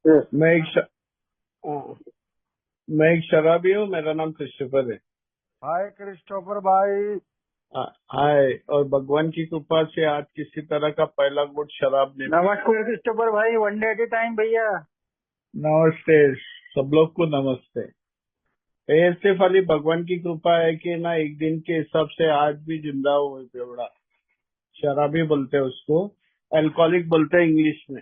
मैं एक श... मैं एक शराबी हूँ। मेरा नाम क्रिस्टोफर है। हाय क्रिस्टोफर भाई। हाय। और भगवान की कृपा से आज किसी तरह का पहला घूंट शराब नहीं पी। नमस्ते क्रिस्टोफर भाई, one day at A time भैया। नमस्ते। सब लोग को नमस्ते। ये सिर्फ खाली भगवान की कृपा है कि ना एक दिन के हिसाब से आज भी जिंदा हुए बेवड़ा। शराबी बोलते हैं उसको। अल्कोहलिक बोलते हैं इंग्लिश में।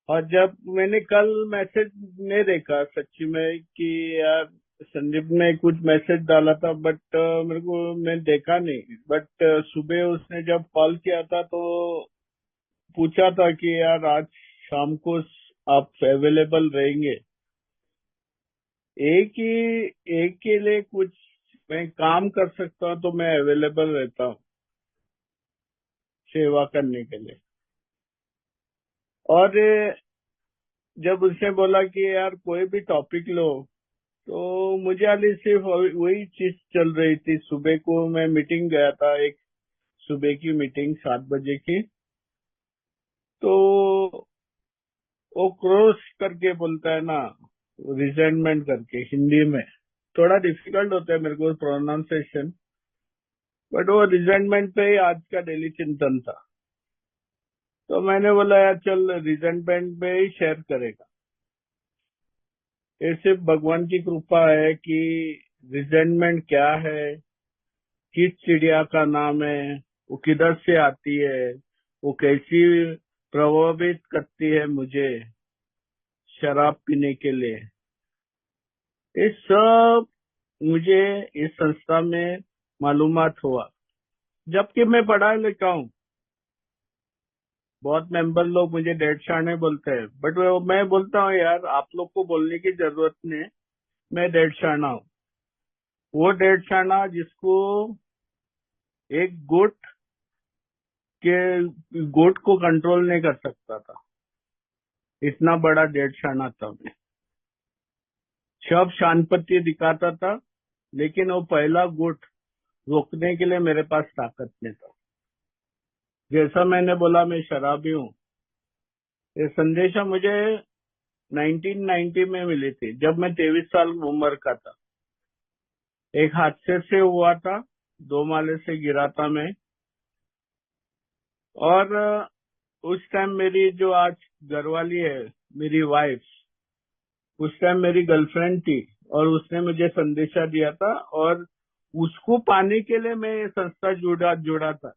और जब मैंने कल मैसेज नहीं देखा सच्ची में कि यार संदीप ने कुछ मैसेज डाला था, बट मेरे को मैं देखा नहीं। बट सुबह उसने जब कॉल किया था तो पूछा था कि यार आज शाम को आप अवेलेबल रहेंगे। एक के लिए कुछ मैं काम कर सकता हूँ तो मैं अवेलेबल रहता हूँ सेवा करने के लिए। और जब उसने बोला कि यार कोई भी टॉपिक लो, तो मुझे अभी सिर्फ वही चीज चल रही थी। सुबह को मैं मीटिंग गया था, एक सुबह की मीटिंग 7 बजे की। तो वो क्रोश करके बोलता है ना, रिजेंटमेंट करके हिंदी में थोड़ा डिफिकल्ट होता है मेरे को प्रोनाउंसिएशन। बट वो रिजेंटमेंट पे ही आज का डेली चिंतन था। तो मैंने बोला यार चल रिजेंटमेंट पे ही शेयर करेगा। ये सिर्फ भगवान की कृपा है कि रिजेंटमेंट क्या है, किस चिड़िया का नाम है, वो किधर से आती है, वो कैसी प्रभावित करती है मुझे शराब पीने के लिए। ये सब मुझे इस संस्था में मालूमात हुआ। जबकि मैं पढ़ा लिखा हूँ। बहुत मेंबर लोग मुझे डेढ़ शाणे बोलते हैं, बट मैं बोलता हूँ यार आप लोग को बोलने की जरूरत नहीं। मैं डेढ़ शाणा हूँ। वो डेढ़ शाणा जिसको एक गोट को कंट्रोल नहीं कर सकता था, इतना बड़ा डेढ़ शाणा था मैं। सब शांति दिखाता था, लेकिन वो पहला गुट रोकने के लिए मेरे पास ताकत नहीं था। जैसा मैंने बोला मैं शराबी हूँ। ये संदेशा मुझे 1990 में मिली थी, जब मैं 23 साल उम्र का था। एक हादसे से हुआ था, 2 माले से गिरा था मैं। और उस टाइम मेरी जो आज घरवाली है, मेरी वाइफ, उस टाइम मेरी गर्लफ्रेंड थी। और उसने मुझे संदेशा दिया था, और उसको पाने के लिए मैं ये संस्था जुड़ा था।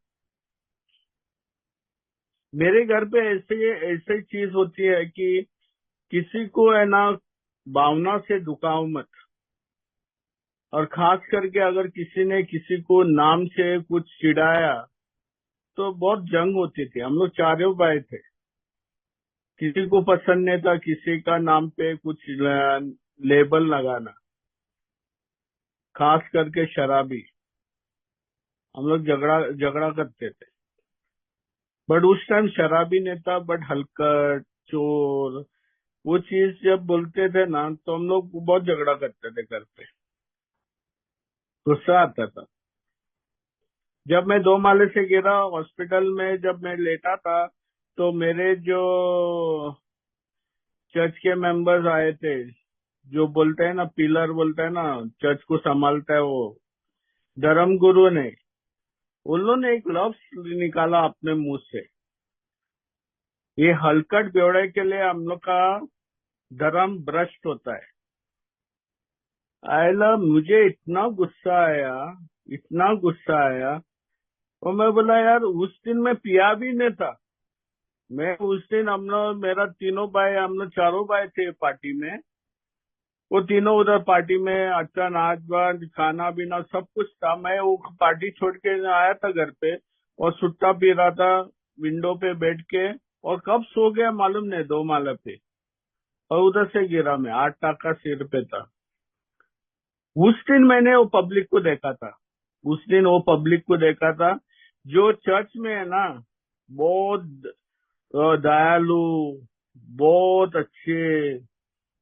मेरे घर पे ऐसे ऐसे चीज होती है कि किसी को है ना भावना से दुखाओ मत। और खास करके अगर किसी ने किसी को नाम से कुछ चिढ़ाया तो बहुत जंग होती थी। हम लोग चारों भाई थे। किसी को पसंद नहीं था किसी का नाम पे कुछ लेबल लगाना, खास करके शराबी। हम लोग झगड़ा झगड़ा करते थे। बट उस टाइम शराबी नहीं था, बट हलकट, चोर, वो चीज जब बोलते थे ना तो हम लोग बहुत झगड़ा करते थे घर पे। गुस्सा आता था। जब मैं 2 माले से गिरा हॉस्पिटल में, जब मैं लेटा था, तो मेरे जो चर्च के मेंबर्स आए थे, जो बोलते हैं ना पिलर बोलते हैं ना, चर्च को संभालता है वो धर्म गुरु ने, उन्होंने एक लफ्ज निकाला अपने मुंह से। ये हलकट बेवड़े के लिए हम लोग का धर्म भ्रष्ट होता है। आयला मुझे इतना गुस्सा आया, इतना गुस्सा आया। और मैं बोला यार उस दिन मैं पिया भी नहीं था। मैं उस दिन हम लोग, मेरा तीनों भाई, हम लोग चारों भाई थे पार्टी में। वो तीनों उधर पार्टी में अच्छा नाच गान खाना पीना सब कुछ था। मैं वो पार्टी छोड़ के आया था घर पे, और सुट्टा पी रहा था विंडो पे बैठ के। और कब सो गया मालूम नहीं, 2 माले पे। और उधर से गिरा मैं, 8 टाका सिर पे था। उस दिन मैंने वो पब्लिक को देखा था। उस दिन वो पब्लिक को देखा था जो चर्च में है ना, बहुत दयालु, बहुत अच्छे।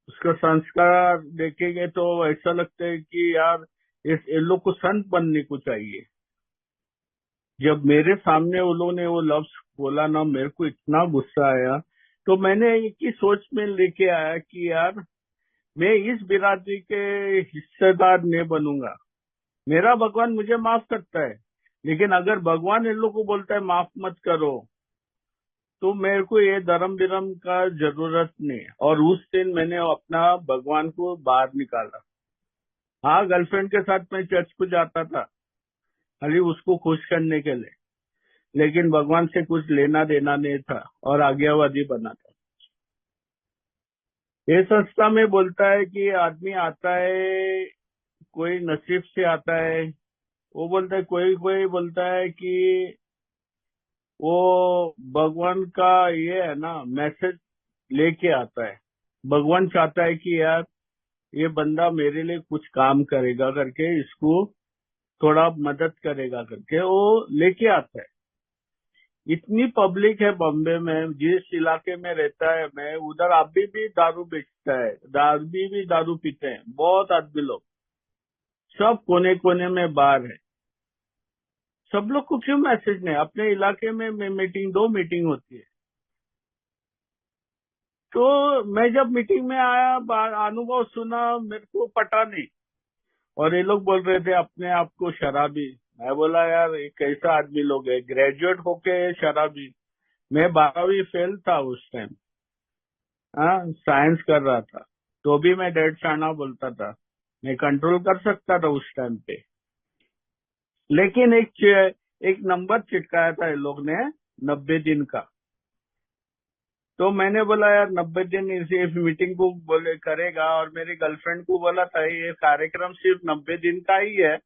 उसका संस्कार देखेंगे तो ऐसा लगता है कि यार इस इन लोग को संत बनने को चाहिए। जब मेरे सामने उन लोगों ने वो लफ्ज बोला ना, मेरे को इतना गुस्सा आया। तो मैंने एक ही सोच में लेके आया कि यार मैं इस बिरादरी के हिस्सेदार नहीं बनूंगा। मेरा भगवान मुझे माफ करता है, लेकिन अगर भगवान इन लोग को बोलता है माफ मत करो, तो मेरे को ये धर्म विरम का जरूरत नहीं है। और उस दिन मैंने अपना भगवान को बाहर निकाला। हाँ, गर्लफ्रेंड के साथ मैं चर्च को जाता था, खाली उसको खुश करने के लिए, लेकिन भगवान से कुछ लेना देना नहीं था और आज्ञावादी बना था। ये संस्था में बोलता है कि आदमी आता है, कोई नसीब से आता है। वो बोलता है, कोई कोई बोलता है कि वो भगवान का ये है ना मैसेज लेके आता है। भगवान चाहता है कि यार ये बंदा मेरे लिए कुछ काम करेगा करके, इसको थोड़ा मदद करेगा करके वो लेके आता है। इतनी पब्लिक है बॉम्बे में, जिस इलाके में रहता है मैं, उधर अभी भी दारू बेचता है, अभी भी दारू पीते हैं बहुत आदमी लोग। सब कोने कोने में बार है। सब लोग को क्यों मैसेज नहीं? अपने इलाके में मीटिंग, 2 मीटिंग होती है। तो मैं जब मीटिंग में आया, अनुभव सुना, मेरे को पता नहीं। और ये लोग बोल रहे थे अपने आप को शराबी। मैं बोला यार ये कैसा आदमी लोग है, ग्रेजुएट होके शराबी। मैं 12वीं फेल था उस टाइम। हाँ, साइंस कर रहा था, तो भी मैं डेढ़ शाना बोलता था। मैं कंट्रोल कर सकता था उस टाइम पे। लेकिन एक नंबर चिटकाया था ये लोग ने, 90 दिन का। तो मैंने बोला यार 90 दिन इस मीटिंग को बोले करेगा, और मेरी गर्लफ्रेंड को बोला था ये कार्यक्रम सिर्फ 90 दिन का ही है।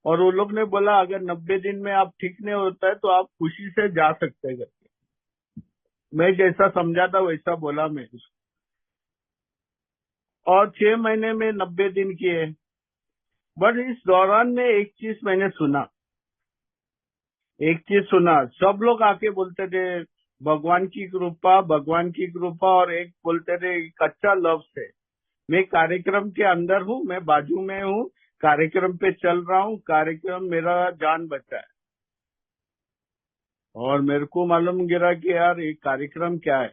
और वो लोग ने बोला अगर 90 दिन में आप ठीक नहीं होता है तो आप खुशी से जा सकते हैं करके। मैं जैसा समझा था वैसा बोला मैं उसको। और 6 महीने में 90 दिन किए। बट इस दौरान में एक चीज मैंने सुना, एक चीज सुना। सब लोग आके बोलते थे भगवान की कृपा, भगवान की कृपा। और एक बोलते थे कच्चा लव से। मैं कार्यक्रम के अंदर हूँ, मैं बाजू में हूँ, कार्यक्रम पे चल रहा हूँ, कार्यक्रम मेरा जान बचा है। और मेरे को मालूम गिरा कि यार ये कार्यक्रम क्या है।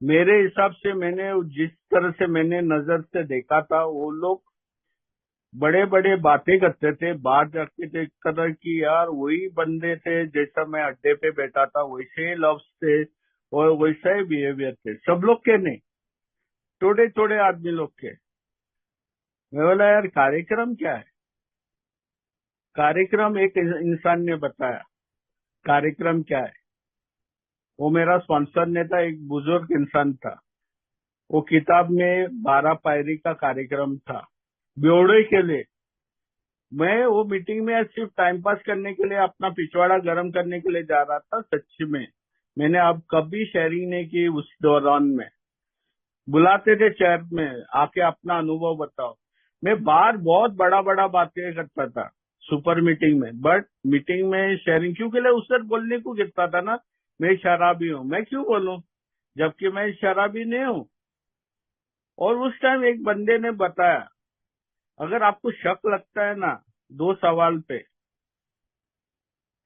मेरे हिसाब से मैंने जिस तरह से मैंने नजर से देखा था, वो लोग बड़े बड़े बातें करते थे, बाहर जाके देखता था कि यार वही बंदे थे जैसा मैं अड्डे पे बैठा था, वैसे ही लव्स थे और वैसा ही बिहेवियर थे। सब लोग के नहीं, थोड़े थोड़े आदमी लोग के। मैं बोला यार कार्यक्रम क्या है? कार्यक्रम एक इंसान ने बताया कार्यक्रम क्या है। वो मेरा स्पॉन्सर ने था, एक बुजुर्ग इंसान था। वो किताब में 12 पायरी का कार्यक्रम था ब्योड़े के लिए। मैं वो मीटिंग में सिर्फ टाइम पास करने के लिए, अपना पिछवाड़ा गर्म करने के लिए जा रहा था। सच्ची में मैंने अब कभी शेयरिंग नहीं की उस दौरान में। बुलाते थे चैट में, आके अपना अनुभव बताओ। मैं बाहर बहुत बड़ा बड़ा बातें करता था सुपर मीटिंग में, बट मीटिंग में शेयरिंग क्यों के लिए उस पर बोलने को गिरता था ना। मैं शराबी हूँ, मैं क्यों बोलूं जबकि मैं शराबी नहीं हूँ। और उस टाइम एक बंदे ने बताया, अगर आपको शक लगता है ना 2 सवाल पे,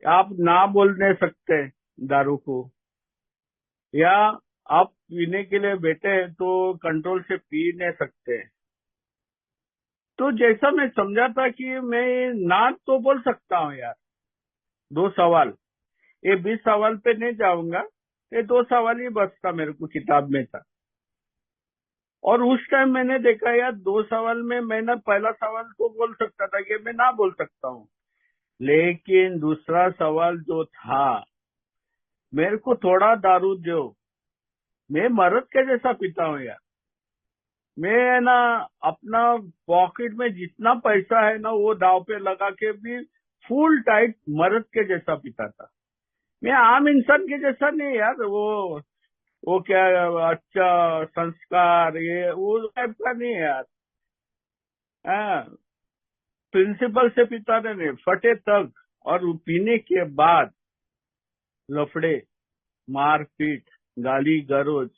आप ना बोल नहीं सकते दारू को, या आप पीने के लिए बैठे हैं तो कंट्रोल से पी नहीं सकते। तो जैसा मैं समझा था कि मैं ना तो बोल सकता हूँ यार, 2 सवाल, ये 20 सवाल पे नहीं जाऊंगा, ये 2 सवाल ही बस था मेरे को किताब में था। और उस टाइम मैंने देखा यार 2 सवाल में मैं ना पहला सवाल को बोल सकता था कि मैं ना बोल सकता हूँ, लेकिन दूसरा सवाल जो था, मेरे को थोड़ा दारू दो, मैं मर्द के जैसा पीता हूँ यार। मैं ना अपना पॉकेट में जितना पैसा है ना वो दाव पे लगा के भी फुल टाइट मर्द के जैसा पीता था। मैं आम इंसान के जैसा नहीं यार। वो क्या, अच्छा संस्कार ये वो टाइप का नहीं है यार। हाँ, प्रिंसिपल से पीता नहीं, फटे तक। और पीने के बाद लफड़े, मारपीट, गाली गलौज,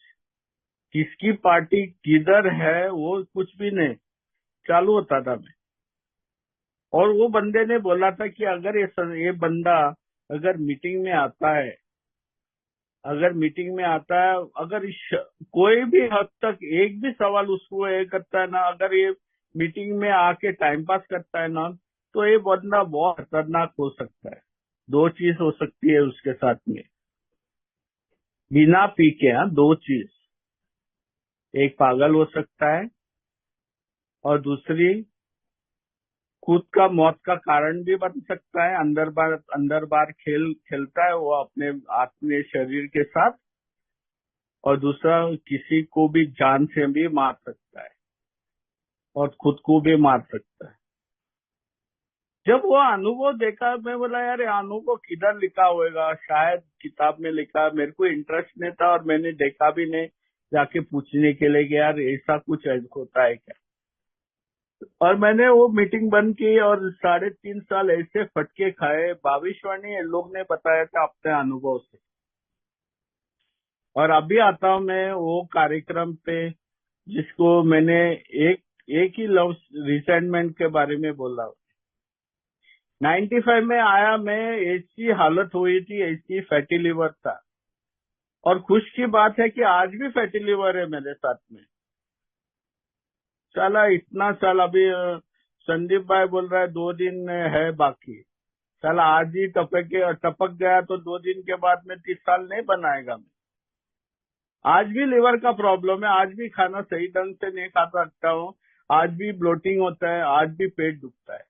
किसकी पार्टी किधर है वो कुछ भी नहीं चालू होता था मैं। और वो बंदे ने बोला था कि अगर ये बंदा अगर मीटिंग में आता है अगर मीटिंग में आता है, अगर कोई भी हद तक एक भी सवाल उसको ये करता है ना, अगर ये मीटिंग में आके टाइम पास करता है ना, तो ये बंदा बहुत खतरनाक हो सकता है। दो चीज हो सकती है उसके साथ में, बिना पी के। हाँ, दो चीज, एक पागल हो सकता है और दूसरी खुद का मौत का कारण भी बन सकता है। अंदर बार खेल खेलता है वो अपने शरीर के साथ, और दूसरा किसी को भी जान से भी मार सकता है और खुद को भी मार सकता है। जब वो अनुभव देखा, मैं बोला यार ये अनुभव किधर लिखा होगा, शायद किताब में लिखा। मेरे को इंटरेस्ट नहीं था और मैंने देखा भी नहीं जाके पूछने के लिए कि यार ऐसा कुछ होता है क्या। और मैंने वो मीटिंग बंद की और 3.5 साल ऐसे फटके खाए। भविष्यवाणी ये लोग ने बताया था अपने अनुभव से। और अभी आता हूँ मैं वो कार्यक्रम पे जिसको मैंने एक एक ही लव रिसेंटमेंट के बारे में बोला। 95 में आया मैं, ऐसी हालत हुई थी, ऐसी फैटी लिवर था। और खुश की बात है कि आज भी फैटी लिवर है मेरे साथ में। चला इतना साल अभी संदीप भाई बोल रहा है 2 दिन है बाकी। चला आज ही टपक गया तो 2 दिन के बाद में 30 साल नहीं बनाएगा मैं। आज भी लिवर का प्रॉब्लम है, आज भी खाना सही ढंग से नहीं खा सकता हूँ, आज भी ब्लोटिंग होता है, आज भी पेट दुखता है।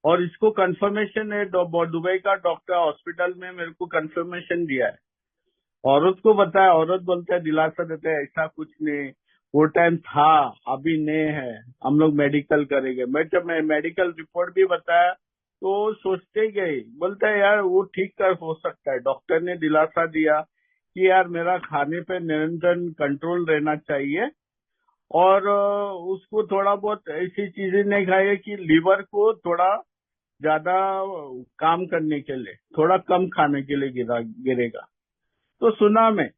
और इसको कंफर्मेशन है, दुबई का डॉक्टर हॉस्पिटल में मेरे को कंफर्मेशन दिया है। औरत को बताया, औरत बोलता है, दिलासा देता है ऐसा कुछ नहीं, वो टाइम था, अभी नहीं है, हम लोग मेडिकल करेंगे। जब मैं मेडिकल रिपोर्ट भी बताया तो सोचते गए, बोलता है यार वो ठीक कर हो सकता है। डॉक्टर ने दिलासा दिया कि यार मेरा खाने पे निरंतर कंट्रोल रहना चाहिए, और उसको थोड़ा बहुत ऐसी चीजें नहीं खाई कि लीवर को थोड़ा ज्यादा काम करने के लिए थोड़ा कम खाने के लिए गिरेगा। तो सुना मैं,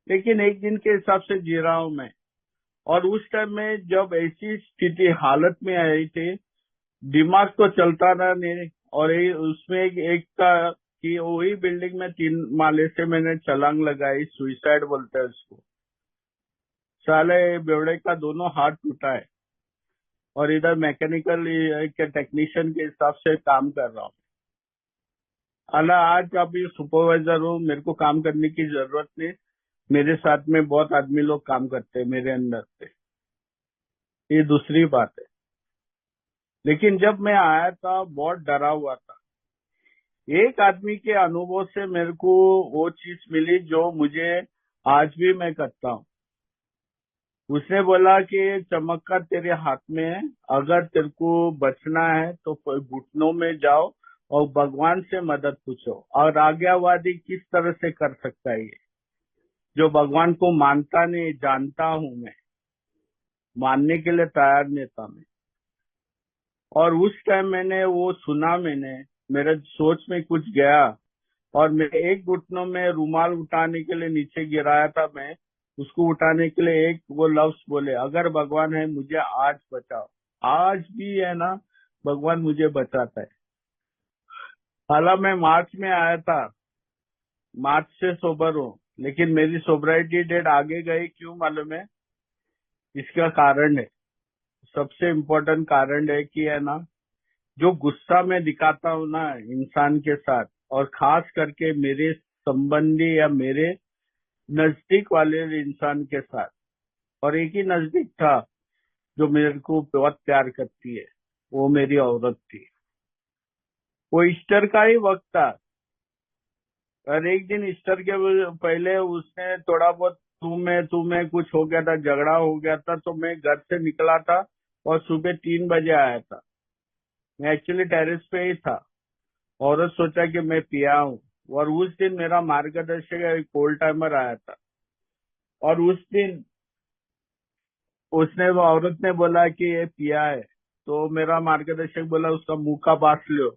लेकिन एक दिन के हिसाब से जी रहा हूं मैं। और उस टाइम में जब ऐसी स्थिति हालत में आई थी, दिमाग तो चलता रहा नहीं। और उसमें एक का कि वही बिल्डिंग में 3 माले से मैंने छलांग लगाई, सुइसाइड बोलते हैं उसको। साले बेवड़े का दोनों हाथ टूटा है और इधर मैकेनिकल के टेक्नीशियन के हिसाब से काम कर रहा हूँ। हालांकि आज अभी सुपरवाइजर हूँ, मेरे को काम करने की जरूरत नहीं। मेरे साथ में बहुत आदमी लोग काम करते हैं मेरे अंदर से, ये दूसरी बात है। लेकिन जब मैं आया था बहुत डरा हुआ था। एक आदमी के अनुभव से मेरे को वो चीज मिली जो मुझे आज भी मैं करता हूँ। उसने बोला कि चमत्कार तेरे हाथ में है, अगर तेरे को बचना है तो घुटनों में जाओ और भगवान से मदद पूछो। और आज्ञावादी किस तरह से कर सकता है ये, जो भगवान को मानता नहीं, जानता हूं मैं, मानने के लिए तैयार नहीं था मैं। और उस टाइम मैंने वो सुना, मेरे सोच में कुछ गया और मैं एक घुटनों में रुमाल उठाने के लिए नीचे गिराया था। मैं उसको उठाने के लिए एक वो लफ्ज बोले, अगर भगवान है मुझे आज बचाओ। आज भी है ना, भगवान मुझे बचाता है। हालांकि मैं मार्च में आया था, मार्च से सोबर हूँ, लेकिन मेरी सोबराइटी डेट आगे गई, क्यों मालूम है? इसका कारण है, सबसे इम्पोर्टेंट कारण है कि है ना, जो गुस्सा मैं दिखाता हूँ ना इंसान के साथ, और खास करके मेरे संबंधी या मेरे नजदीक वाले इंसान के साथ। और एक ही नजदीक था जो मेरे को बहुत प्यार करती है, वो मेरी औरत थी। वो ईस्टर का ही वक्त था, और एक दिन ईस्टर के पहले उसने थोड़ा बहुत तू में कुछ हो गया था, झगड़ा हो गया था। तो मैं घर से निकला था और सुबह 3 बजे आया था। मैं एक्चुअली टेरेस पे ही था। औरत सोचा कि मैं पिया हूँ। और उस दिन मेरा मार्गदर्शक एक ओल्ड टाइमर आया था, और उस दिन उसने वो औरत ने बोला कि ये पिया है। तो मेरा मार्गदर्शक बोला उसका मुंह का बास लो।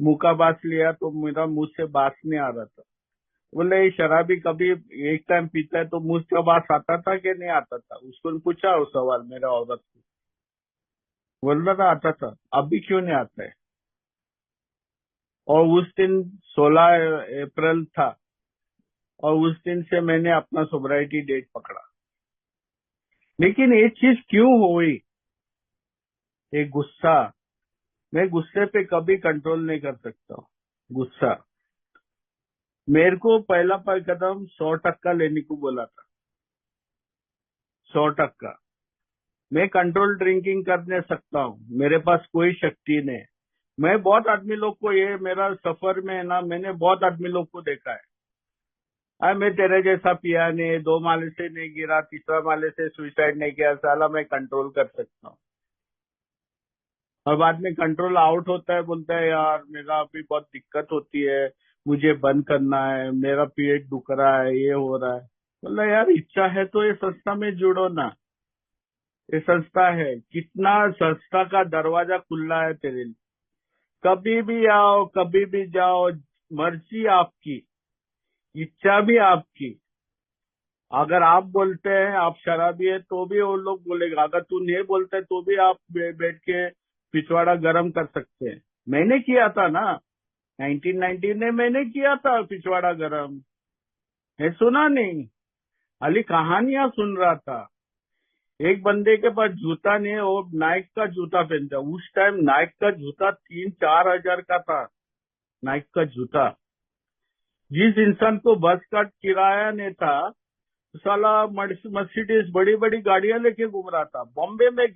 मुंह का बास लिया तो मेरा मुंह से बास नहीं आ रहा था। बोले ये शराबी कभी एक टाइम पीता है तो मुंह का बास आता था कि नहीं आता था? उसको पूछा वो सवाल मेरा औरत को, बोल रहा था आता था। अभी क्यों नहीं आता है? और उस दिन 16 अप्रैल था, और उस दिन से मैंने अपना सोब्राइटी डेट पकड़ा। लेकिन ये चीज क्यों हुई? ये गुस्सा। मैं गुस्से पे कभी कंट्रोल नहीं कर सकता हूँ। गुस्सा। मेरे को पहला कदम 100% लेने को बोला था। 100%। मैं कंट्रोल ड्रिंकिंग करने सकता हूँ, मेरे पास कोई शक्ति नहीं है। मैं बहुत आदमी लोग को, ये मेरा सफर में है ना, मैंने बहुत आदमी लोग को देखा है। मैं तेरे जैसा पिया नहीं, 2 माले से नहीं गिरा, तीसरा माले से सुसाइड नहीं किया, साला मैं कंट्रोल कर सकता हूँ। और बाद में कंट्रोल आउट होता है, बोलता है यार मेरा अभी बहुत दिक्कत होती है, मुझे बंद करना है, मेरा पेट दुख रहा है, ये हो रहा है। बोला यार इच्छा है तो ये संस्था में जुड़ो ना। ये संस्था है, कितना संस्था का दरवाजा खुला है तेरे लिए। कभी भी आओ, कभी भी जाओ, मर्जी आपकी, इच्छा भी आपकी। अगर आप बोलते हैं आप शराबी है तो भी वो लोग बोलेगा, अगर तू नहीं बोलते तो भी आप बैठ के पिछवाड़ा गर्म कर सकते हैं। मैंने किया था ना, 1990 में मैंने किया था पिछवाड़ा गर्म। है सुना नहीं? खाली कहानियां सुन रहा था। एक बंदे के पास जूता नहीं है, वो नाइक का जूता पहनता। उस टाइम नाइक का जूता 3-4 हजार का था। नाइक का जूता। जिस इंसान को बस का किराया नहीं था, साला मर्सिडीज बड़ी बड़ी गाड़ियां लेके घूम रहा था। बॉम्बे में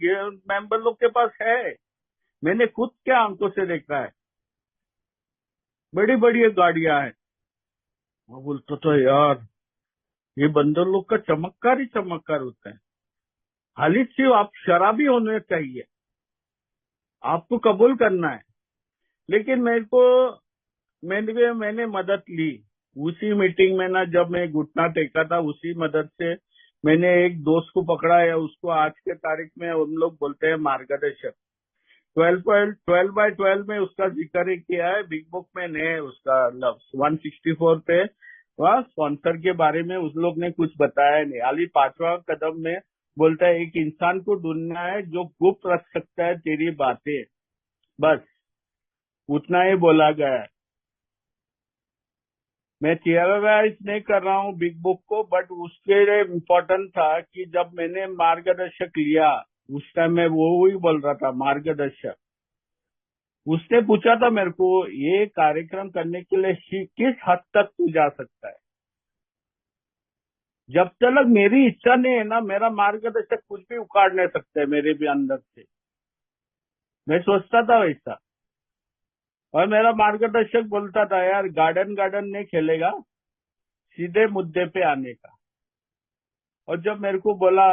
मेंबर लोग के पास है, मैंने खुद के आंखों से देखा है, बड़ी बड़ी गाड़ियां हैं। मैं बोलता तो यार ये बंदर लोग का चमत्कार ही चमत्कार होता है। खाली सिर्फ आप शराबी होने चाहिए, आपको कबूल करना है। लेकिन मेरे को, मैंने मदद ली उसी मीटिंग में ना, जब मैं घुटना टेका था उसी मदद से। मैंने एक दोस्त को पकड़ा है, उसको आज के तारीख में हम लोग बोलते हैं मार्गदर्शक। 12/12 में उसका जिक्र ही किया है, बिग बुक में नहीं है उसका लफ्ज। 164 पे वह स्पॉन्सर के बारे में उस लोग ने कुछ बताया नहीं। खाली 5वां कदम में बोलता है एक इंसान को ढूंढना है जो गुप्त रख सकता है तेरी बातें, बस उतना ही बोला गया है। मैं थियराइज नहीं कर रहा हूँ बिग बुक को, बट उसके लिए इम्पोर्टेंट था कि जब मैंने मार्गदर्शक लिया, उस टाइम मैं वो ही बोल रहा था मार्गदर्शक। उसने पूछा था मेरे को, ये कार्यक्रम करने के लिए किस हद तक तू जा सकता है? जब तक मेरी इच्छा नहीं है ना, मेरा मार्गदर्शक कुछ भी उखाड़ नहीं सकता है मेरे भी अंदर से। मैं सोचता था वैसा। और मेरा मार्गदर्शक बोलता था यार गार्डन गार्डन नहीं खेलेगा, सीधे मुद्दे पे आने का। और जब मेरे को बोला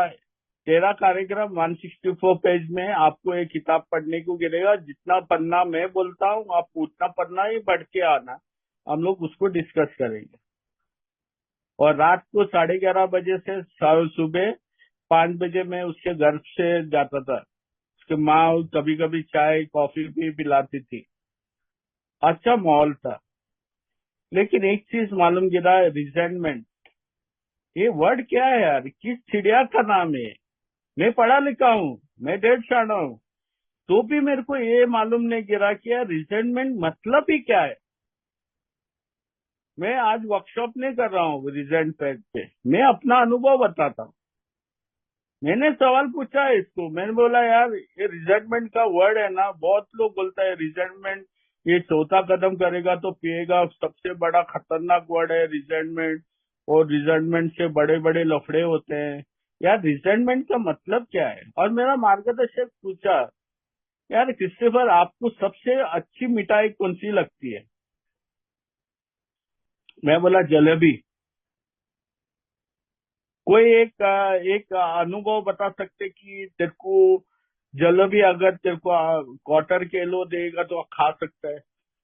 तेरा कार्यक्रम 164 पेज में, आपको एक किताब पढ़ने को गिरेगा, जितना पन्ना मैं बोलता हूँ आप उतना पन्ना ही बढ़ के आना, हम लोग उसको डिस्कस करेंगे। और रात को 11:30 बजे से सुबह 5 बजे मैं उसके घर से जाता था। उसके माँ कभी कभी चाय कॉफी भी पिलाती थी। अच्छा माहौल था। लेकिन एक चीज मालूम गिरा, रिजेंटमेंट। ये वर्ड क्या है यार? किस चिड़िया का नाम है? मैं पढ़ा लिखा हूँ, मैं डेढ़ शाना हूँ, तो भी मेरे को ये मालूम नहीं गिरा कि यार रिजेंटमेंट मतलब ही क्या है। मैं आज वर्कशॉप नहीं कर रहा हूँ रिजेंटमेंट पे, मैं अपना अनुभव बताता हूँ। मैंने सवाल पूछा है इसको, मैंने बोला यार ये रिजेंटमेंट का वर्ड है ना, बहुत लोग बोलता है रिजेंटमेंट ये चौथा कदम करेगा तो पिएगा, सबसे बड़ा खतरनाक वर्ड है रिजेंटमेंट, और रिजेंटमेंट से बड़े बड़े लफड़े होते हैं। यार रिजेंटमेंट का मतलब क्या है? और मेरा मार्गदर्शक पूछा यार क्रिस्टोफर आपको सबसे अच्छी मिठाई कौन सी लगती है? मैं बोला जलेबी। कोई एक अनुभव बता सकते कि तेरे को जलेबी अगर तेरे को क्वार्टर किलो देगा तो खा सकता है?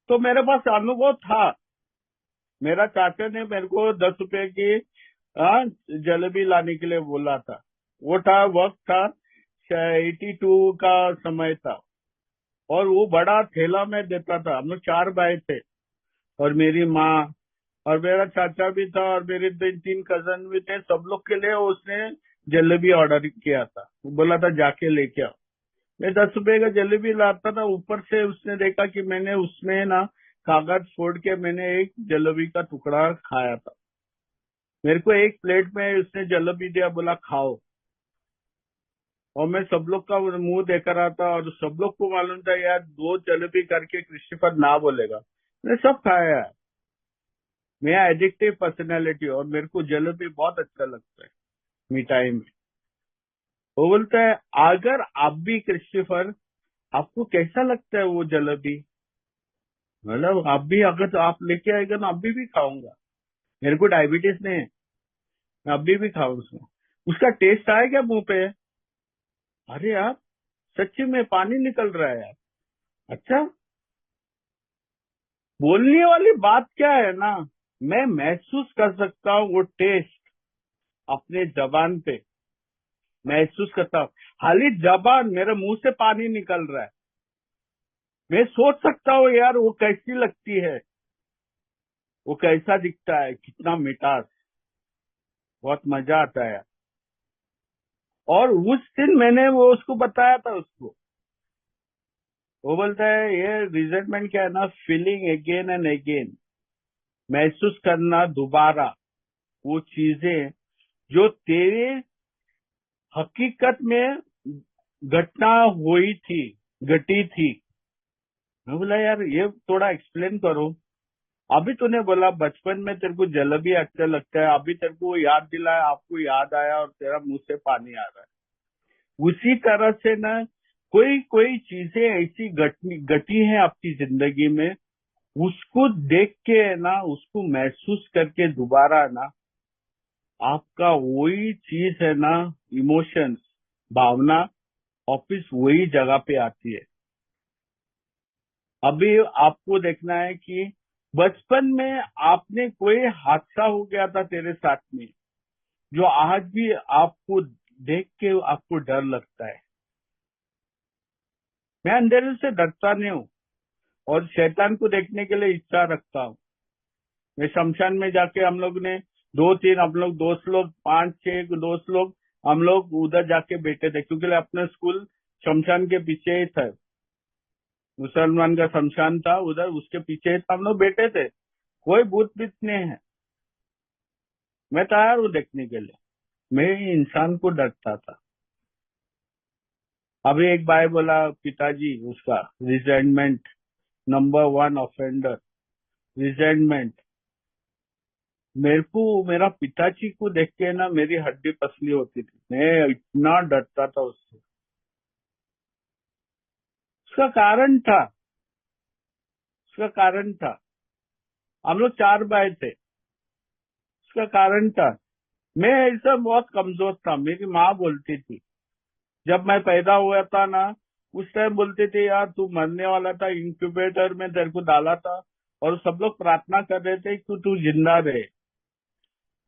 तो मेरे पास अनुभव था। मेरा चाचा ने मेरे को 10 रुपए की जलेबी लाने के लिए बोला था। वो था, वक्त था 82 का समय था। और वो बड़ा थैला में देता था। हम लोग 4 भाई थे, और मेरी माँ, और मेरा चाचा भी था, और मेरे 3 कजन भी थे। सब लोग के लिए उसने जलेबी ऑर्डर किया था। वो बोला था जाके लेके आओ। मैं 10 रुपए का जलेबी लाता था। ऊपर से उसने देखा कि मैंने उसमें ना कागज फोड़ के मैंने एक जलेबी का टुकड़ा खाया था। मेरे को एक प्लेट में उसने जलेबी दिया, बोला खाओ, और मैं सब लोग का मुंह देख रहा था और सब लोग को मालूम था यार 2 जलेबी करके क्रिस्टोफर ना बोलेगा। मैंने सब खाया है। मैं एडिक्टिव पर्सनैलिटी, और मेरे को जलेबी बहुत अच्छा लगता है मिठाई में। वो बोलता है अगर आप भी क्रिस्टोफर, आपको कैसा लगता है वो जलेबी? मतलब आप भी, अगर तो आप लेके आएगा ना अभी भी खाऊंगा। मेरे को डायबिटीज नहीं है, मैं अभी भी खाऊं उसको। उसका टेस्ट आया क्या मुंह पे? अरे यार, सच्ची में पानी निकल रहा है यार। अच्छा, बोलने वाली बात क्या है ना, मैं महसूस कर सकता हूँ वो टेस्ट अपने जबान पे, महसूस करता हूँ। खाली जबान, मेरे मुंह से पानी निकल रहा है। मैं सोच सकता हूँ यार वो कैसी लगती है, वो कैसा दिखता है, कितना मिठास, बहुत मजा आता है। और उस दिन मैंने वो उसको बताया था उसको। वो बोलता है ये रिजेंटमेंट क्या है ना, फीलिंग अगेन एंड अगेन, महसूस करना दोबारा वो चीजें जो तेरे हकीकत में घटना हुई थी, घटी थी। मैं बोला यार ये थोड़ा एक्सप्लेन करो। अभी तूने बोला बचपन में तेरे को जलेबी अच्छा लगता है, अभी तेरे को याद दिलाया, आपको याद आया और तेरा मुंह से पानी आ रहा है। उसी तरह से ना कोई कोई चीजें ऐसी घटी हैं आपकी जिंदगी में, उसको देख के ना, उसको महसूस करके दोबारा ना आपका वही चीज है ना, इमोशंस, भावना वापिस वही जगह पे आती है। अभी आपको देखना है कि बचपन में आपने कोई हादसा हो गया था तेरे साथ में, जो आज भी आपको देख के आपको डर लगता है। मैं अंधेरे से डरता नहीं हूँ, और शैतान को देखने के लिए इच्छा रखता हूँ। मैं शमशान में जाके, हम लोग ने 2-3, हम लोग दोस्त लोग 5-6 दोस्त लोग, हम लोग उधर जाके बैठे थे, क्योंकि अपना स्कूल शमशान के पीछे ही था। मुसलमान का शमशान था उधर, उसके पीछे ही था, हम लोग बैठे थे। कोई भूत प्रेत नहीं है, मैं तैयार हूँ देखने के लिए। मैं इंसान को डरता था। अभी एक भाई बोला पिताजी उसका रिजेंटमेंट, नंबर 1 ऑफेंडर, रिजेंटमेंट। मेरे को मेरा पिताजी को देख के ना मेरी हड्डी पसली होती थी, मैं इतना डरता था उससे। उसका कारण था, उसका कारण था, हम लोग 4 भाई थे। उसका कारण था, मैं ऐसा बहुत कमजोर था। मेरी माँ बोलती थी जब मैं पैदा हुआ था ना, उस टाइम बोलते थे यार तू मरने वाला था, इंक्यूबेटर में तेरे को डाला था, और सब लोग प्रार्थना कर रहे थे कि तू जिंदा रहे।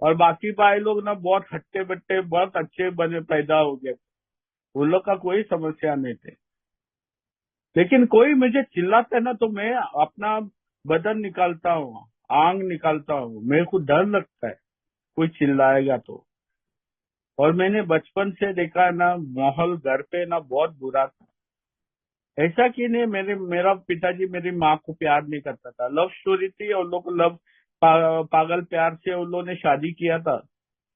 और बाकी भाई लोग ना बहुत हट्टे बट्टे, बहुत अच्छे बने पैदा हो गए, उन लोग का कोई समस्या नहीं थे। लेकिन कोई मुझे चिल्लाता है ना तो मैं अपना बदन निकालता हूँ, आंग निकालता हूँ, मेरे को डर लगता है कोई चिल्लाएगा तो। और मैंने बचपन से देखा है ना, माहौल घर पे ना बहुत बुरा था। ऐसा कि नहीं, मेरा पिताजी मेरी माँ को प्यार नहीं करता था। लव स्टोरी थी, और लोग लव पागल प्यार से उन लोगों ने शादी किया था,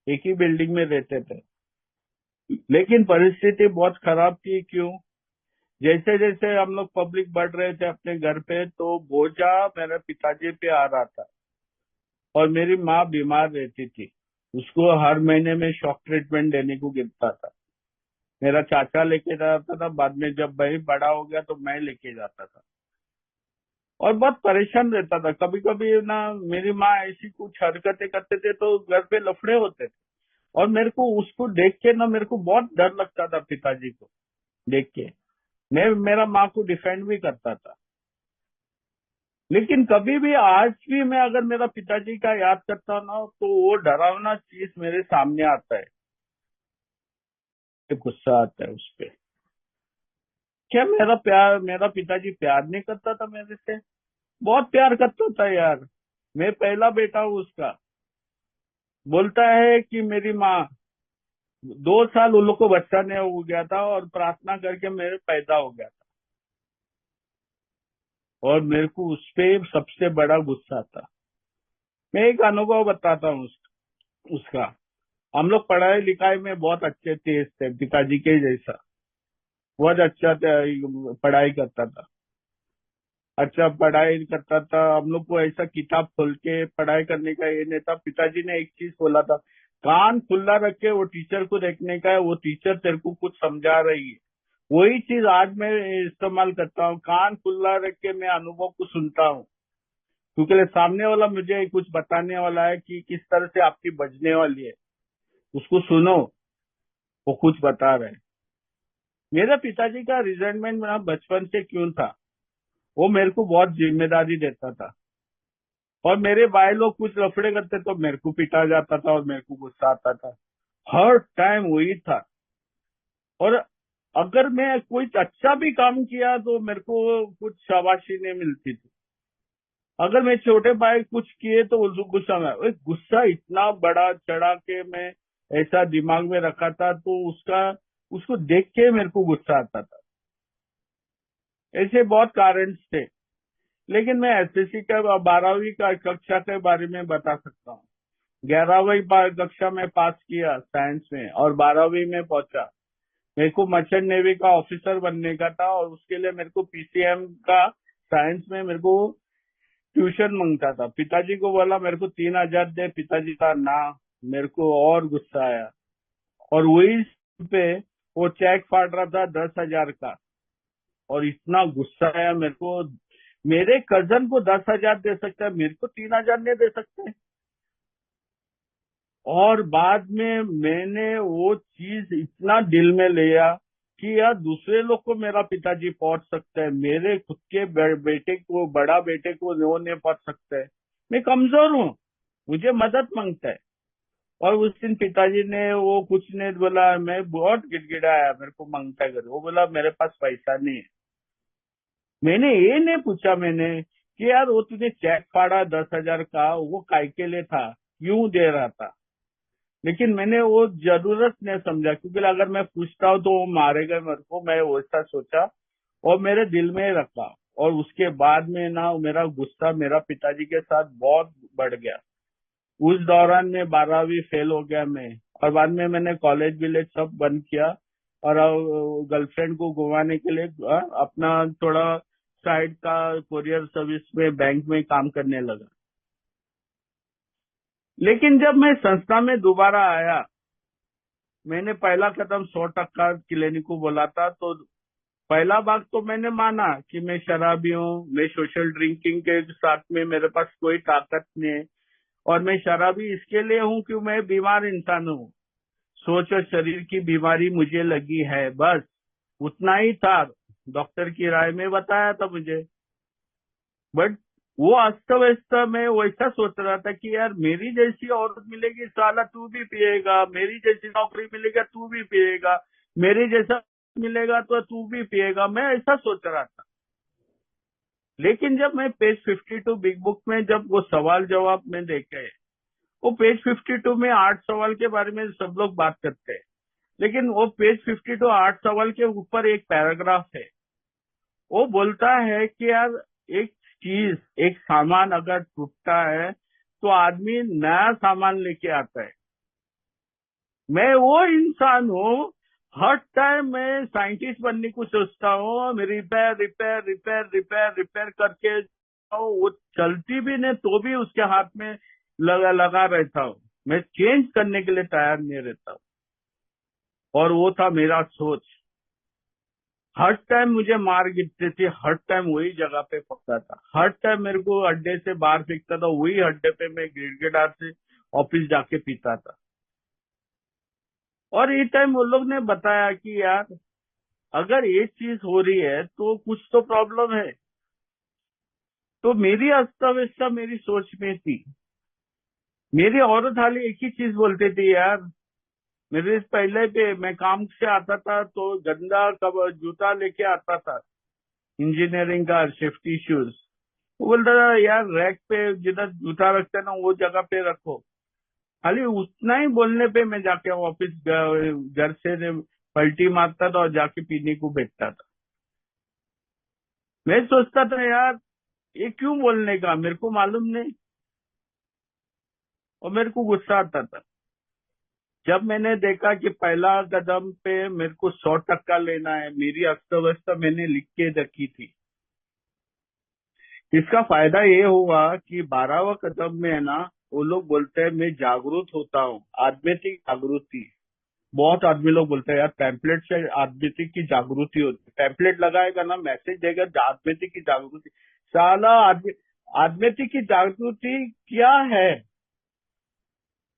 एक ही बिल्डिंग में रहते थे। लेकिन परिस्थिति बहुत खराब थी। क्यों? जैसे जैसे हम लोग पब्लिक बढ़ रहे थे अपने घर पे, तो बोझा मेरे पिताजी पे आ रहा था, और मेरी माँ बीमार रहती थी, उसको हर महीने में शॉक ट्रीटमेंट देने को गिरता था। मेरा चाचा लेके जाता था, बाद में जब भाई बड़ा हो गया तो मैं लेके जाता था, और बहुत परेशान रहता था। कभी कभी ना मेरी माँ ऐसी कुछ हरकतें करते थे तो घर पे लफड़े होते थे, और मेरे को उसको देख के ना मेरे को बहुत डर लगता था पिताजी को देख के। मैं मेरा माँ को डिफेंड भी करता था। लेकिन कभी भी आज भी मैं अगर मेरा पिताजी का याद करता हूँ ना, तो वो डरावना चीज मेरे सामने आता है, गुस्सा आता है उस पे। क्या मेरा पिताजी प्यार नहीं करता था मेरे से? बहुत प्यार करता था यार। मैं पहला बेटा हूँ उसका। बोलता है कि मेरी माँ 2 साल उन लोग को बच्चा नहीं हो गया था, और प्रार्थना करके मेरे पैदा हो गया था। और मेरे को उस पे सबसे बड़ा गुस्सा था। मैं एक अनुभव बताता हूँ उसका। हम लोग पढ़ाई लिखाई में बहुत अच्छे तेज थे, पिताजी के जैसा। बहुत अच्छा पढ़ाई करता था, अच्छा पढ़ाई करता था। हम लोग को ऐसा किताब खोल के पढ़ाई करने का ये नहीं था। पिताजी ने एक चीज बोला था, कान खुला रख के वो टीचर को देखने का है, वो टीचर तेरे को कुछ समझा रही है। वही चीज आज मैं इस्तेमाल करता हूँ, कान खुला रख के मैं अनुभव को सुनता हूँ, क्योंकि सामने वाला मुझे कुछ बताने वाला है कि किस तरह से आपकी बजने वाली है, उसको सुनो, वो कुछ बता रहे हैं। मेरे पिताजी का रिजाइनमेंट मेरा बचपन से क्यों था, वो मेरे को बहुत जिम्मेदारी देता था। और मेरे भाई लोग कुछ लफड़े करते तो मेरे को पिटा जाता था और मेरे को गुस्सा आता था। हर टाइम वही था। और अगर मैं कोई अच्छा भी काम किया तो मेरे को कुछ शाबाशी नहीं मिलती थी। अगर मैं छोटे भाई कुछ किए तो उसको गुस्सा में, वो गुस्सा इतना बड़ा चढ़ा के मैं ऐसा दिमाग में रखा था, तो उसको देख के मेरे को गुस्सा आता था। ऐसे बहुत कारण थे। लेकिन मैं एसएससी का 12वीं का कक्षा के बारे में बता सकता हूँ। 11वीं कक्षा में पास किया साइंस में और 12वीं में पहुंचा। मेरे को मर्चेंट नेवी का ऑफिसर बनने का था और उसके लिए मेरे को पीसीएम का साइंस में मेरे को ट्यूशन मांगता था। पिताजी को बोला मेरे को 3,000 दे, पिताजी का ना। मेरे को और गुस्सा आया और वही पे वो चेक फाड़ रहा था 10,000 का। और इतना गुस्सा आया मेरे को, मेरे कजन को 10,000 दे सकता है, मेरे को 3,000 नहीं दे सकते। और बाद में मैंने वो चीज इतना दिल में लिया कि यार दूसरे लोग को मेरा पिताजी पहुंच सकता है, मेरे खुद के बेटे को, बड़ा बेटे को वो नहीं पहुंच सकता है। मैं कमजोर हूँ, मुझे मदद मांगता है। और उस दिन पिताजी ने वो कुछ नहीं बोला, मैं बहुत गिड़गिड़ाया, मेरे को मांगता कर, वो बोला मेरे पास पैसा नहीं है। मैंने ये नहीं पूछा मैंने कि यार वो तूने चेक फाड़ा 10,000 का, वो काय के लिए था, क्यों दे रहा था। लेकिन मैंने वो जरूरत नहीं समझा, क्योंकि अगर मैं पूछता हूँ तो वो मारेगा मेरे को, मैं वैसा सोचा और मेरे दिल में रखा। और उसके बाद में ना मेरा गुस्सा मेरा पिताजी के साथ बहुत बढ़ गया। उस दौरान में 12वीं फेल हो गया मैं। और बाद में मैंने कॉलेज विलेज सब बंद किया और गर्लफ्रेंड को घुमाने के लिए अपना थोड़ा साइड का कोरियर सर्विस में बैंक में काम करने लगा। लेकिन जब मैं संस्था में दोबारा आया, मैंने पहला कदम 100% क्लिनिक को बोला था। तो पहला भाग तो मैंने माना कि मैं शराबी हूँ, मैं सोशल ड्रिंकिंग के साथ में मेरे पास कोई ताकत नहीं है। और मैं शराबी इसके लिए हूँ कि मैं बीमार इंसान हूँ, सोच और शरीर की बीमारी मुझे लगी है, बस उतना ही था। डॉक्टर की राय में बताया था मुझे। बट वो अस्त व्यस्त में वैसा सोच रहा था कि यार मेरी जैसी औरत मिलेगी साला तू भी पिएगा, मेरी जैसी नौकरी मिलेगा तू भी पिएगा, मेरी जैसा मिलेगा तो तू भी पिएगा, मैं ऐसा सोच रहा था। लेकिन जब मैं पेज 52 बिग बुक में जब वो सवाल जवाब में देखे, वो पेज 52 में 8 सवाल के बारे में सब लोग बात करते हैं, लेकिन वो पेज 52 8 सवाल के ऊपर एक पैराग्राफ है। वो बोलता है कि यार एक चीज, एक सामान अगर टूटता है तो आदमी नया सामान लेके आता है। मैं वो इंसान हूँ, हर टाइम मैं साइंटिस्ट बनने को सोचता हूँ, मैं repair repair repair repair repair करके वो चलती भी नहीं तो भी उसके हाथ में लगा रहता हूँ। मैं चेंज करने के लिए तैयार नहीं रहता हूँ। और वो था मेरा सोच। हर टाइम मुझे मार गिरती थी, हर टाइम वही जगह पे पकता था, हर टाइम मेरे को अड्डे से बाहर फेंकता था, वही अड्डे पे मैं गिड़गिड़ा से ऑफिस जाके पीता था। और ये टाइम वो लोग ने बताया कि यार अगर ये चीज हो रही है तो कुछ तो प्रॉब्लम है। तो मेरी अस्तव्यस्ता मेरी सोच में थी। मेरी औरत खाली एक ही चीज बोलती थी, यार मेरे पहले पे मैं काम से आता था तो गंदा जूता लेके आता था, इंजीनियरिंग का सेफ्टी शूज। वो बोलता था यार रैक पे जिधर जूता रखते ना वो जगह पे रखो। खाली उतना ही बोलने पे मैं जाके ऑफिस घर से पलटी मारता था और जाके पीने को बैठता था। मैं सोचता था यार ये क्यों बोलने का मेरे को मालूम नहीं। और मेरे को गुस्सा आता था जब मैंने देखा कि पहला कदम पे मेरे को 100% लेना है। मेरी अर्थव्यवस्था मैंने लिख के रखी थी। इसका फायदा ये हुआ कि 12वां कदम में है ना, वो लोग बोलते हैं मैं जागरूक होता हूँ, आध्यात्मिक जागृति। बहुत आदमी लोग बोलते हैं यार पैम्पलेट से आध्यात्मिक की जागृति होती है। पैम्पलेट लगाएगा ना, मैसेज देगा आध्यात्मिक की जागृति। साला आध्यात्मिक की जागृति क्या है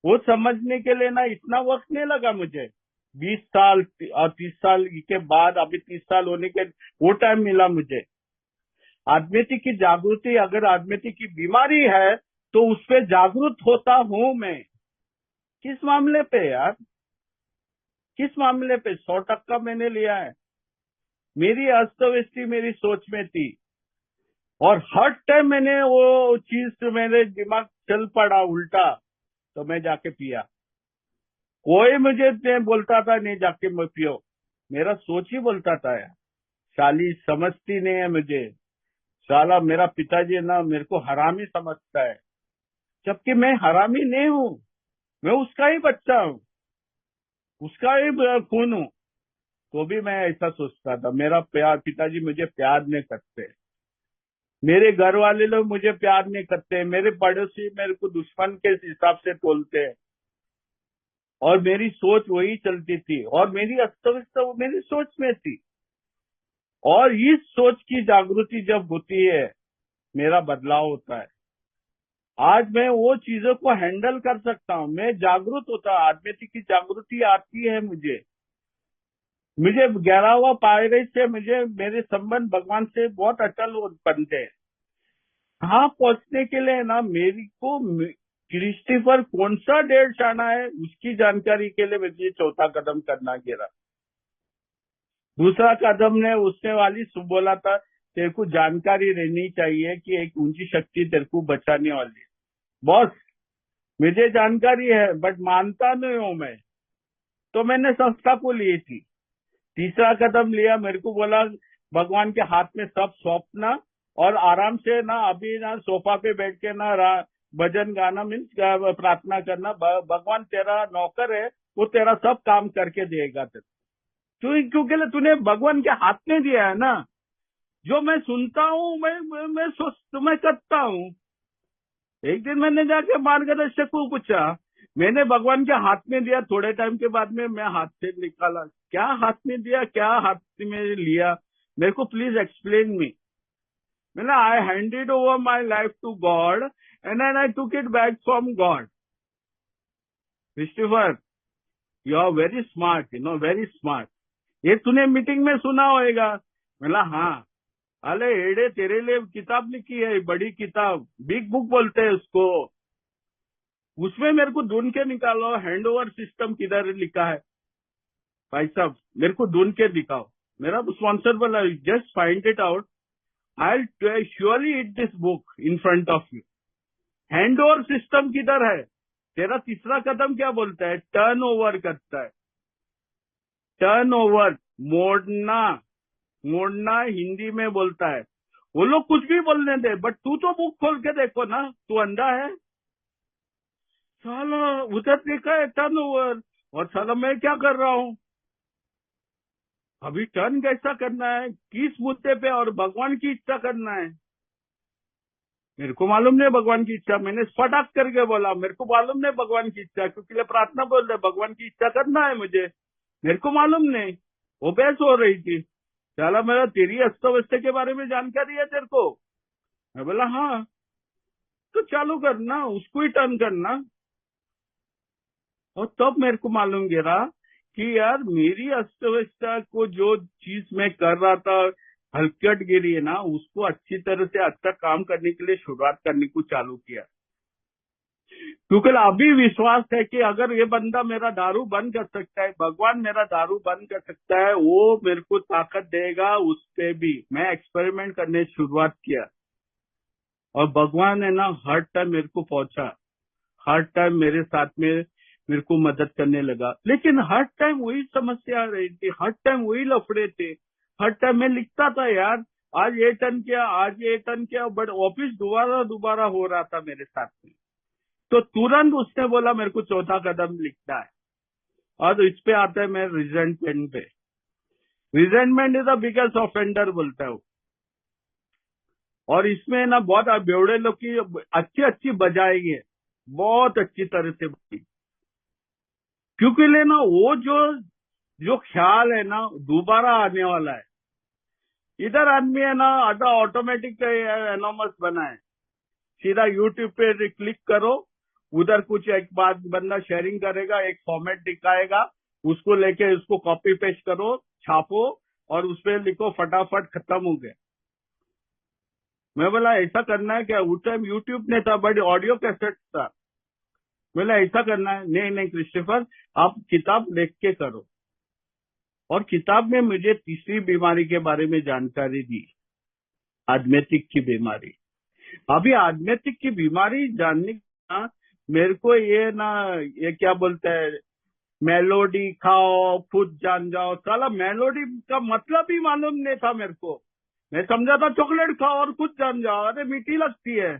वो समझने के लिए ना इतना वक्त नहीं लगा मुझे। 20 साल और 30 साल के बाद अभी 30 साल होने के वो टाइम मिला मुझे। आध्यात्मिक की जागृति, अगर आध्यात्मिक की बीमारी है तो उस पर जागरूक होता हूं मैं। किस मामले पे यार, किस मामले पे? 100% मैंने लिया है। मेरी अस्तव्यस्ती मेरी सोच में थी और हर टाइम मैंने वो चीज मेरे दिमाग चल पड़ा उल्टा तो मैं जाके पिया। कोई मुझे नहीं बोलता था नहीं जाके मत पियो, मेरा सोच ही बोलता था यार। साली समझती नहीं है मुझे। साला मेरा पिताजी ना मेरे को हरामी समझता है, जबकि मैं हरामी नहीं हूँ। मैं उसका ही बच्चा हूँ, उसका ही खून हूँ। तो भी मैं ऐसा सोचता था मेरा प्यार पिताजी मुझे प्यार नहीं करते, मेरे घर वाले लोग मुझे प्यार नहीं करते, मेरे पड़ोसी मेरे को दुश्मन के हिसाब से तोलते हैं। और मेरी सोच वही चलती थी और मेरी अस्तव्यस्त वो मेरी सोच में थी। और इस सोच की जागृति जब होती है मेरा बदलाव होता है। आज मैं वो चीजों को हैंडल कर सकता हूँ, मैं जागरूक होता हूँ, आध्यात्मिक की जागृति आती है मुझे। मुझे 11वां पायरे से मुझे मेरे संबंध भगवान से बहुत अटल बनते हैं। कहाँ पहुंचने के लिए ना मेरी को क्रिस्टोफर कौन सा डेढ़ जाना है उसकी जानकारी के लिए मुझे चौथा कदम करना गिरा। दूसरा कदम ने उसने वाली बोला था तेरे को जानकारी रहनी चाहिए कि एक ऊंची शक्ति तेरे को बचाने वाली है। बॉस मुझे जानकारी है बट मानता नहीं हूं मैं, तो मैंने संस्था को ली थी। तीसरा कदम लिया, मेरे को बोला भगवान के हाथ में सब सौंपना और आराम से ना अभी ना सोफा पे बैठ के ना भजन गाना मीन्स प्रार्थना करना। भगवान तेरा नौकर है, वो तेरा सब काम करके देगा तेरे। क्योंकि तूने भगवान के हाथ में दिया है ना, जो मैं सुनता हूँ मैं सोच मैं करता हूँ। एक दिन मैंने जाके मार्गदर्शक को पूछा, मैंने भगवान के हाथ में दिया, थोड़े टाइम के बाद में मैं हाथ से निकाला। क्या हाथ में दिया, क्या हाथ में लिया, मेरे को प्लीज एक्सप्लेन मी। मैंने I handed over my life to God and I took it back from God. Christopher you are very smart, very smart. ये तूने मीटिंग में सुना होगा। बोला हाँ। अरे एड़े तेरे लिए किताब लिखी है, बड़ी किताब, बिग बुक बोलते हैं उसको। उसमें मेरे को ढूंढ के निकालो हैंड ओवर सिस्टम किधर लिखा है। भाई साहब मेरे को ढूंढ के दिखाओ। मेरा स्पॉन्सर बोला just find it out, I surely it this book in front of you. Hand over system किधर है? तेरा तीसरा कदम क्या बोलता है? टर्न ओवर करता है। टर्न ओवर, मोड़ना। मोड़ना हिंदी में बोलता है। वो लोग कुछ भी बोलने दे बट तू तो बुक खोल के देखो ना, तू अंधा है? साला उधर देखा है टर्न ओवर, और साला मैं क्या कर रहा हूँ अभी? टर्न कैसा करना है, किस मुद्दे पे, और भगवान की इच्छा करना है। मेरे को मालूम नहीं भगवान की इच्छा। मैंने फटाक करके बोला मेरे को मालूम नहीं भगवान की इच्छा, क्योंकि प्रार्थना बोल रहे भगवान की इच्छा करना है मुझे। मेरे को मालूम नहीं। वो बहस हो रही थी, साला मेरा तेरी अस्तव्यस्त के बारे में जानकारी है तेरे को? मैं बोला हाँ। तो चालू करना, उसको ही टर्न करना। और तब मेरे को मालूम गिरा कि यार मेरी अस्तव्यस्तता को जो चीज मैं कर रहा था हलकट गिरी है ना, उसको अच्छी तरह से अच्छा काम करने के लिए शुरुआत करने को चालू किया। क्योंकि अभी विश्वास है कि अगर ये बंदा मेरा दारू बंद कर सकता है, भगवान मेरा दारू बंद कर सकता है, वो मेरे को ताकत देगा उस पे भी। मैं एक्सपेरिमेंट करने शुरुआत किया और भगवान है ना हर टाइम मेरे को पहुंचा, हर टाइम मेरे साथ में मेरे को मदद करने लगा। लेकिन हर टाइम वही समस्या आ रही थी, हर टाइम वही लफड़े थे। हर टाइम मैं लिखता था यार आज ये टर्न किया, आज ये टर्न किया, बट ऑफिस दोबारा दोबारा हो रहा था मेरे साथ में। तो तुरंत उसने बोला मेरे को चौथा कदम लिखना है। और इस पे आता है मैं रिजेंटमेंट पे। Resentment is the biggest offender बोलता है वो। और इसमें ना बहुत बेवड़े लोग की अच्छी अच्छी बजाएंगे, बहुत अच्छी तरह से बजी। क्योंकि लेना वो जो जो ख्याल है ना दोबारा आने वाला है। इधर आदमी है ना आधा ऑटोमेटिक एनोमस बना है। सीधा यूट्यूब पे क्लिक करो, उधर कुछ एक बात बंदा शेयरिंग करेगा, एक फॉर्मेट दिखाएगा, उसको लेके उसको कॉपी पेस्ट करो, छापो और उस पर लिखो, फटाफट खत्म हो गया। मैं बोला ऐसा करना है क्या? उस टाइम यूट्यूब नहीं था, बट ऑडियो कैसेट था। बोला ऐसा करना है? नहीं नहीं क्रिस्टोफर, आप किताब लिख के करो। और किताब में मुझे तीसरी बीमारी के बारे में जानकारी दी, आध्यात्मिक की बीमारी। अभी आध्यात्मिक की बीमारी जानने का मेरे को ये ना, ये क्या बोलते हैं, मेलोडी खाओ खुद जान जाओ। साला मेलोडी का मतलब ही मालूम नहीं था मेरे को। मैं समझा था चॉकलेट खाओ और खुद जान जाओ, अरे मीठी लगती है।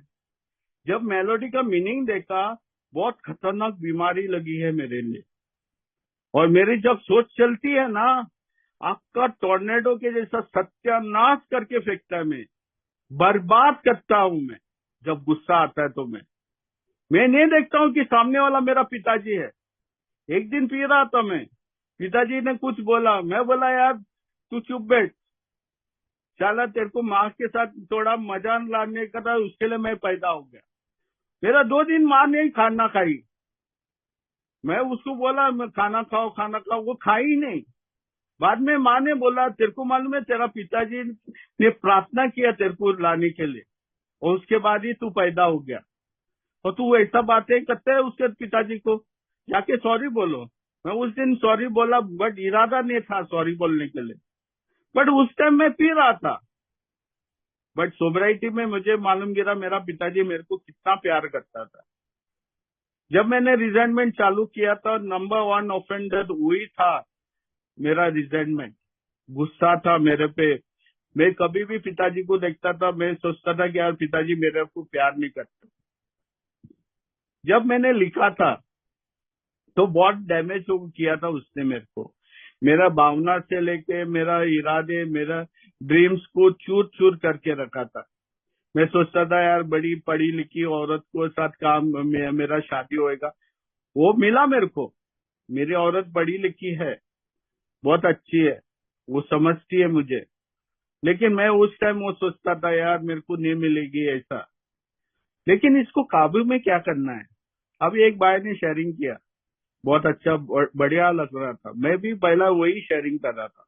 जब मेलोडी का मीनिंग देखा, बहुत खतरनाक बीमारी लगी है मेरे लिए। और मेरी जब सोच चलती है ना, आपका टोर्नेडो के जैसा सत्यानाश करके फेंकता है। मैं बर्बाद करता हूं। मैं जब गुस्सा आता है तो मैं नहीं देखता हूं कि सामने वाला मेरा पिताजी है। एक दिन पी रहा था मैं, पिताजी ने कुछ बोला, मैं बोला यार तू चुप बैठ, साला तेरे को माँ के साथ थोड़ा मजा लाने का था, उसके लिए मैं पैदा हो गया। मेरा 2 दिन माँ ने खाना खाई। मैं उसको बोला मैं खाना खाओ खाना खाओ, वो खाई ही नहीं। बाद में माँ ने बोला तेरे को मालूम है तेरा पिताजी ने प्रार्थना किया तेरे को लाने के लिए, और उसके बाद ही तू पैदा हो गया। और तू ऐसा बातें करते है उसके पिताजी को, जाके सॉरी बोलो। मैं उस दिन सॉरी बोला, बट इरादा नहीं था सॉरी बोलने के लिए। बट उस टाइम मैं पी रहा था। बट सोबराइटी में मुझे मालूम गिरा मेरा पिताजी मेरे को कितना प्यार करता था। जब मैंने रिजेंटमेंट चालू किया था, नंबर 1 ऑफेंडर वही था, मेरा रिजेंटमेंट। गुस्सा था मेरे पे। मैं कभी भी पिताजी को देखता था, मैं सोचता था कि यार पिताजी मेरे को प्यार नहीं करते। जब मैंने लिखा था तो बहुत डैमेज किया था उसने मेरे को। मेरा भावना से लेके मेरा इरादे, मेरा ड्रीम्स को चूर चूर करके रखा था। मैं सोचता था यार बड़ी पढ़ी लिखी औरत को साथ काम मेरा शादी होएगा। वो मिला मेरे को। मेरी औरत पढ़ी लिखी है, बहुत अच्छी है, वो समझती है मुझे। लेकिन मैं उस टाइम वो सोचता था यार मेरे को नहीं मिलेगी ऐसा। लेकिन इसको काबू में क्या करना है? अभी एक भाई ने शेयरिंग किया, बहुत अच्छा बढ़िया लग रहा था। मैं भी पहला वही शेयरिंग कर रहा था।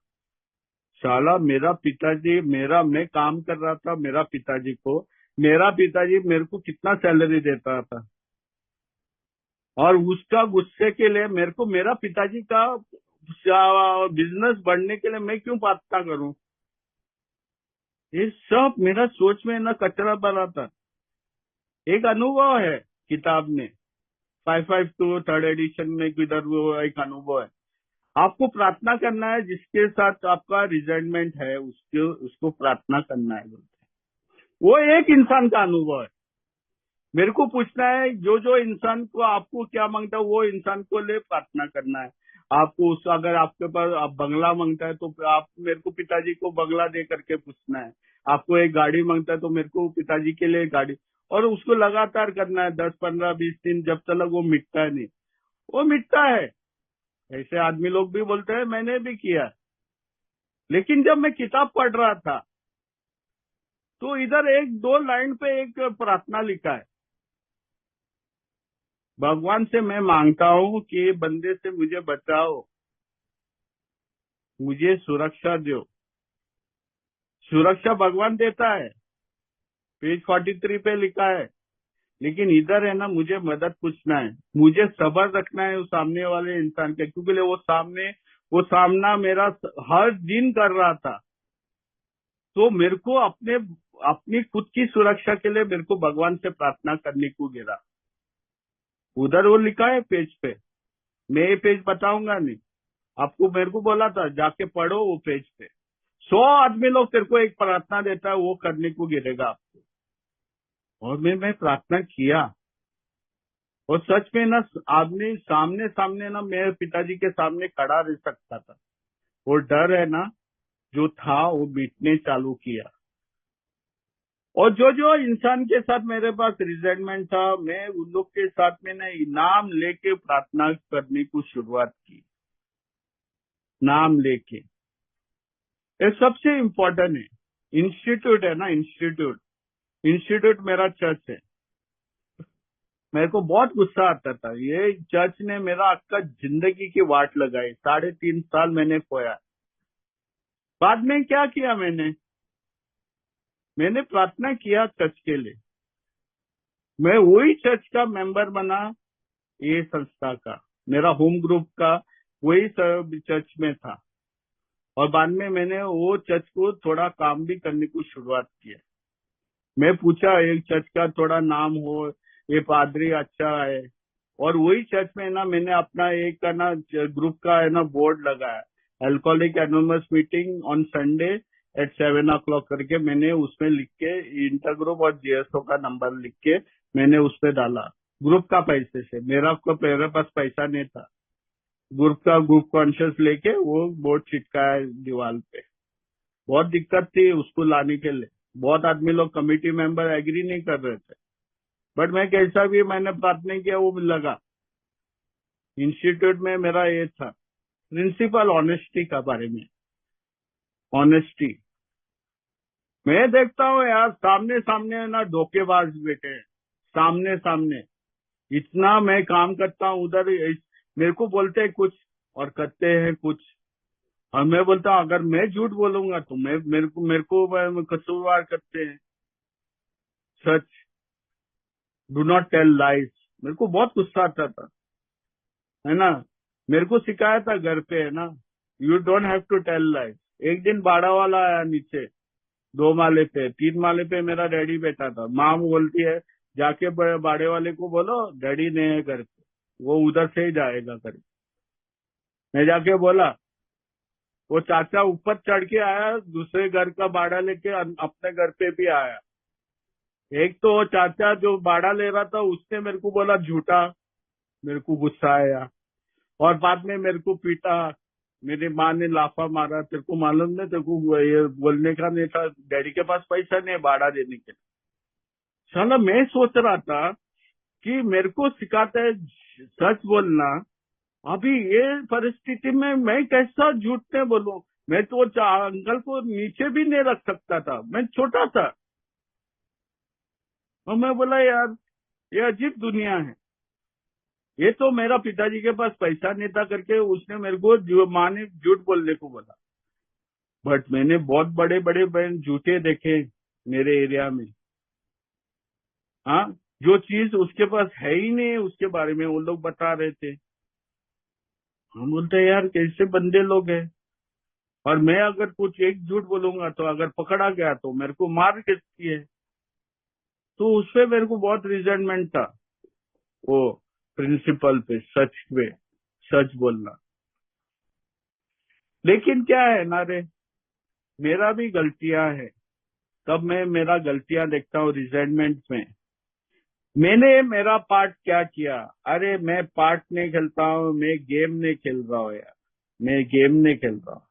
साला मेरा पिताजी, मैं काम कर रहा था मेरा पिताजी मेरे को कितना सैलरी देता था, और उसका गुस्से के लिए मेरे को मेरा पिताजी का बिजनेस बढ़ने के लिए मैं क्यों प्रार्थना करूं? ये सब मेरा सोच में ना कचरा भरा था। एक अनुभव है किताब में, 552 थर्ड एडिशन में किधर वो एक अनुभव है। आपको प्रार्थना करना है, जिसके साथ आपका रिजेंटमेंट है उसको प्रार्थना करना है बोलते हैं। वो एक इंसान का अनुभव है। मेरे को पूछना है जो जो इंसान को आपको क्या मांगता है वो इंसान को ले प्रार्थना करना है। आपको उस अगर आपके पास आप बंगला मांगता है तो आप मेरे को पिताजी को बंगला दे करके पूछना है। आपको एक गाड़ी मांगता है तो मेरे को पिताजी के लिए गाड़ी। और उसको लगातार करना है 10, 15, 20 दिन, जब तक वो मिटता है नहीं। वो मिटता है। ऐसे आदमी लोग भी बोलते हैं, मैंने भी किया। लेकिन जब मैं किताब पढ़ रहा था तो इधर 1-2 लाइन पे एक प्रार्थना लिखा है, भगवान से मैं मांगता हूं कि बंदे से मुझे बचाओ, मुझे सुरक्षा दो। सुरक्षा भगवान देता है, पेज 43 पे लिखा है। लेकिन इधर है ना, मुझे मदद पूछना है, मुझे सब्र रखना है उस सामने वाले इंसान के, क्योंकि वो सामना मेरा हर दिन कर रहा था। तो मेरे को अपनी खुद की सुरक्षा के लिए मेरे को भगवान से प्रार्थना करने को गिरा। उधर वो लिखा है पेज पे, मैं ये पेज बताऊंगा नहीं आपको। मेरे को बोला था जाके पढ़ो वो पेज पे। 100 आदमी लोग तेरे को एक प्रार्थना देता है, वो करने को गिरेगा आपको। और मैं प्रार्थना किया, और सच में ना आदमी सामने सामने ना मेरे पिताजी के सामने खड़ा रह सकता था। वो डर है ना जो था वो मिटने चालू किया। और जो जो इंसान के साथ मेरे पास रिजेंटमेंट था, मैं उन लोग के साथ में ना नाम लेके प्रार्थना करने को शुरुआत की, नाम लेके। ये सबसे इम्पोर्टेंट है। इंस्टीट्यूट है ना, इंस्टीट्यूट, इंस्टीट्यूट मेरा चर्च है। मेरे को बहुत गुस्सा आता था, ये चर्च ने मेरा आपका जिंदगी की वाट लगाई। 3.5 साल मैंने खोया। बाद में क्या किया मैंने प्रार्थना किया चर्च के लिए। मैं वही चर्च का मेंबर बना, ये संस्था का, मेरा होम ग्रुप का वही सब चर्च में था। और बाद में मैंने वो चर्च को थोड़ा काम भी करने की शुरुआत किया। मैं पूछा एक चर्च का थोड़ा नाम हो, ये पादरी अच्छा है। और वही चर्च में ना मैंने अपना एक का ना ग्रुप का है ना बोर्ड लगाया, alcoholic anonymous meeting on Sunday at 7 o'clock करके। मैंने उसमें लिख के इंटर ग्रुप और जीएसओ का नंबर लिख के मैंने उसमें डाला, ग्रुप का पैसे से। मेरे पास पैसा नहीं था। ग्रुप कॉन्शियस लेके वो बोर्ड चिटकाया दीवार पे। बहुत दिक्कत थी उसको लाने के लिए। बहुत आदमी लोग कमेटी मेंबर एग्री नहीं कर रहे थे, बट मैं कैसा भी मैंने प्रार्थना किया, वो लगा। इंस्टीट्यूट में मेरा ये था प्रिंसिपल ऑनेस्टी का बारे में। ऑनेस्टी, मैं देखता हूँ यार सामने सामने ना धोखेबाज बैठे हैं, सामने सामने। इतना मैं काम करता हूँ उधर, मेरे को बोलते हैं कुछ और करते हैं कुछ। और मैं बोलता हूँ अगर मैं झूठ बोलूंगा तो मेरे को कसूरवार करते हैं। सच, डू नॉट टेल लाइज। मेरे को बहुत गुस्सा आता था, है ना। मेरे को सिखाया था घर पे, है ना, you don't have to tell lies. एक दिन बाड़ा वाला आया नीचे, 2 माले पे, 3 माले पे मेरा डैडी बैठा था। माँ बोलती है जाके बाड़े वाले को बोलो डैडी नहीं है घर पे, वो उधर से ही जाएगा करके। मैं जाके बोला, वो चाचा ऊपर चढ़ के आया, दूसरे घर का बाड़ा लेके अपने घर पे भी आया। एक तो वो चाचा जो बाड़ा ले रहा था उसने मेरे को बोला झूठा, मेरे को गुस्सा आया। और बाद में मेरे को पीटा। मेरी माँ ने लाफा मारा, तेरे को मालूम नहीं, तेरे को ये बोलने का नहीं था, डैडी के पास पैसा नहीं है बाड़ा देने के लिए। साला मैं सोच रहा था कि मेरे को सिखाता है सच बोलना, अभी ये परिस्थिति में मैं कैसा झूठ नहीं बोलूं। मैं तो अंकल को नीचे भी नहीं रख सकता था, मैं छोटा था। और मैं बोला यार ये अजीब दुनिया है। ये तो मेरा पिताजी के पास पैसा नहीं था करके उसने मेरे को माँ ने झूठ बोलने को बोला। बट मैंने बहुत बड़े बड़े बहन झूठे देखे मेरे एरिया में। हाँ, जो चीज उसके पास है ही नहीं उसके बारे में वो लोग बता रहे थे। हम बोलते हैं यार कैसे बंदे लोग हैं। और मैं अगर कुछ एक झूठ बोलूंगा तो अगर पकड़ा गया तो मेरे को मार देती है। तो उसपे मेरे को बहुत रिजेंटमेंट था, वो प्रिंसिपल पे, सच पे, सच बोलना। लेकिन क्या है ना रे, मेरा भी गलतियां है। तब मैं मेरा गलतियां देखता हूँ रिजेंटमेंट में। मैंने मेरा पार्ट क्या किया? अरे मैं पार्ट नहीं खेलता हूँ, मैं गेम नहीं खेल रहा हूँ यार, मैं गेम नहीं खेल रहा हूँ।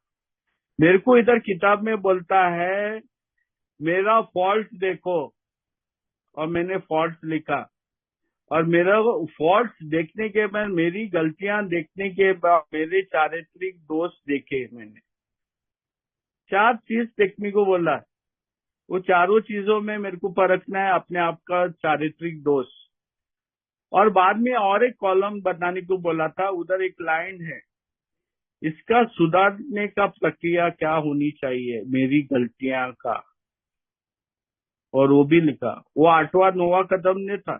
मेरे को इधर किताब में बोलता है मेरा फॉल्ट देखो, और मैंने फॉल्ट लिखा। और मेरा फॉल्ट देखने के बाद, मेरी गलतियां देखने के बाद मेरे चारित्रिक दोष देखे मैंने। 4 चीज देखने को बोला है, वो चारों चीजों में मेरे को परखना है अपने आप का चारित्रिक दोष। और बाद में और एक कॉलम बनाने को बोला था, उधर एक लाइन है, इसका सुधारने का प्रक्रिया क्या होनी चाहिए मेरी गलतियां का। और वो भी लिखा। वो 8वां 9वां कदम नहीं था,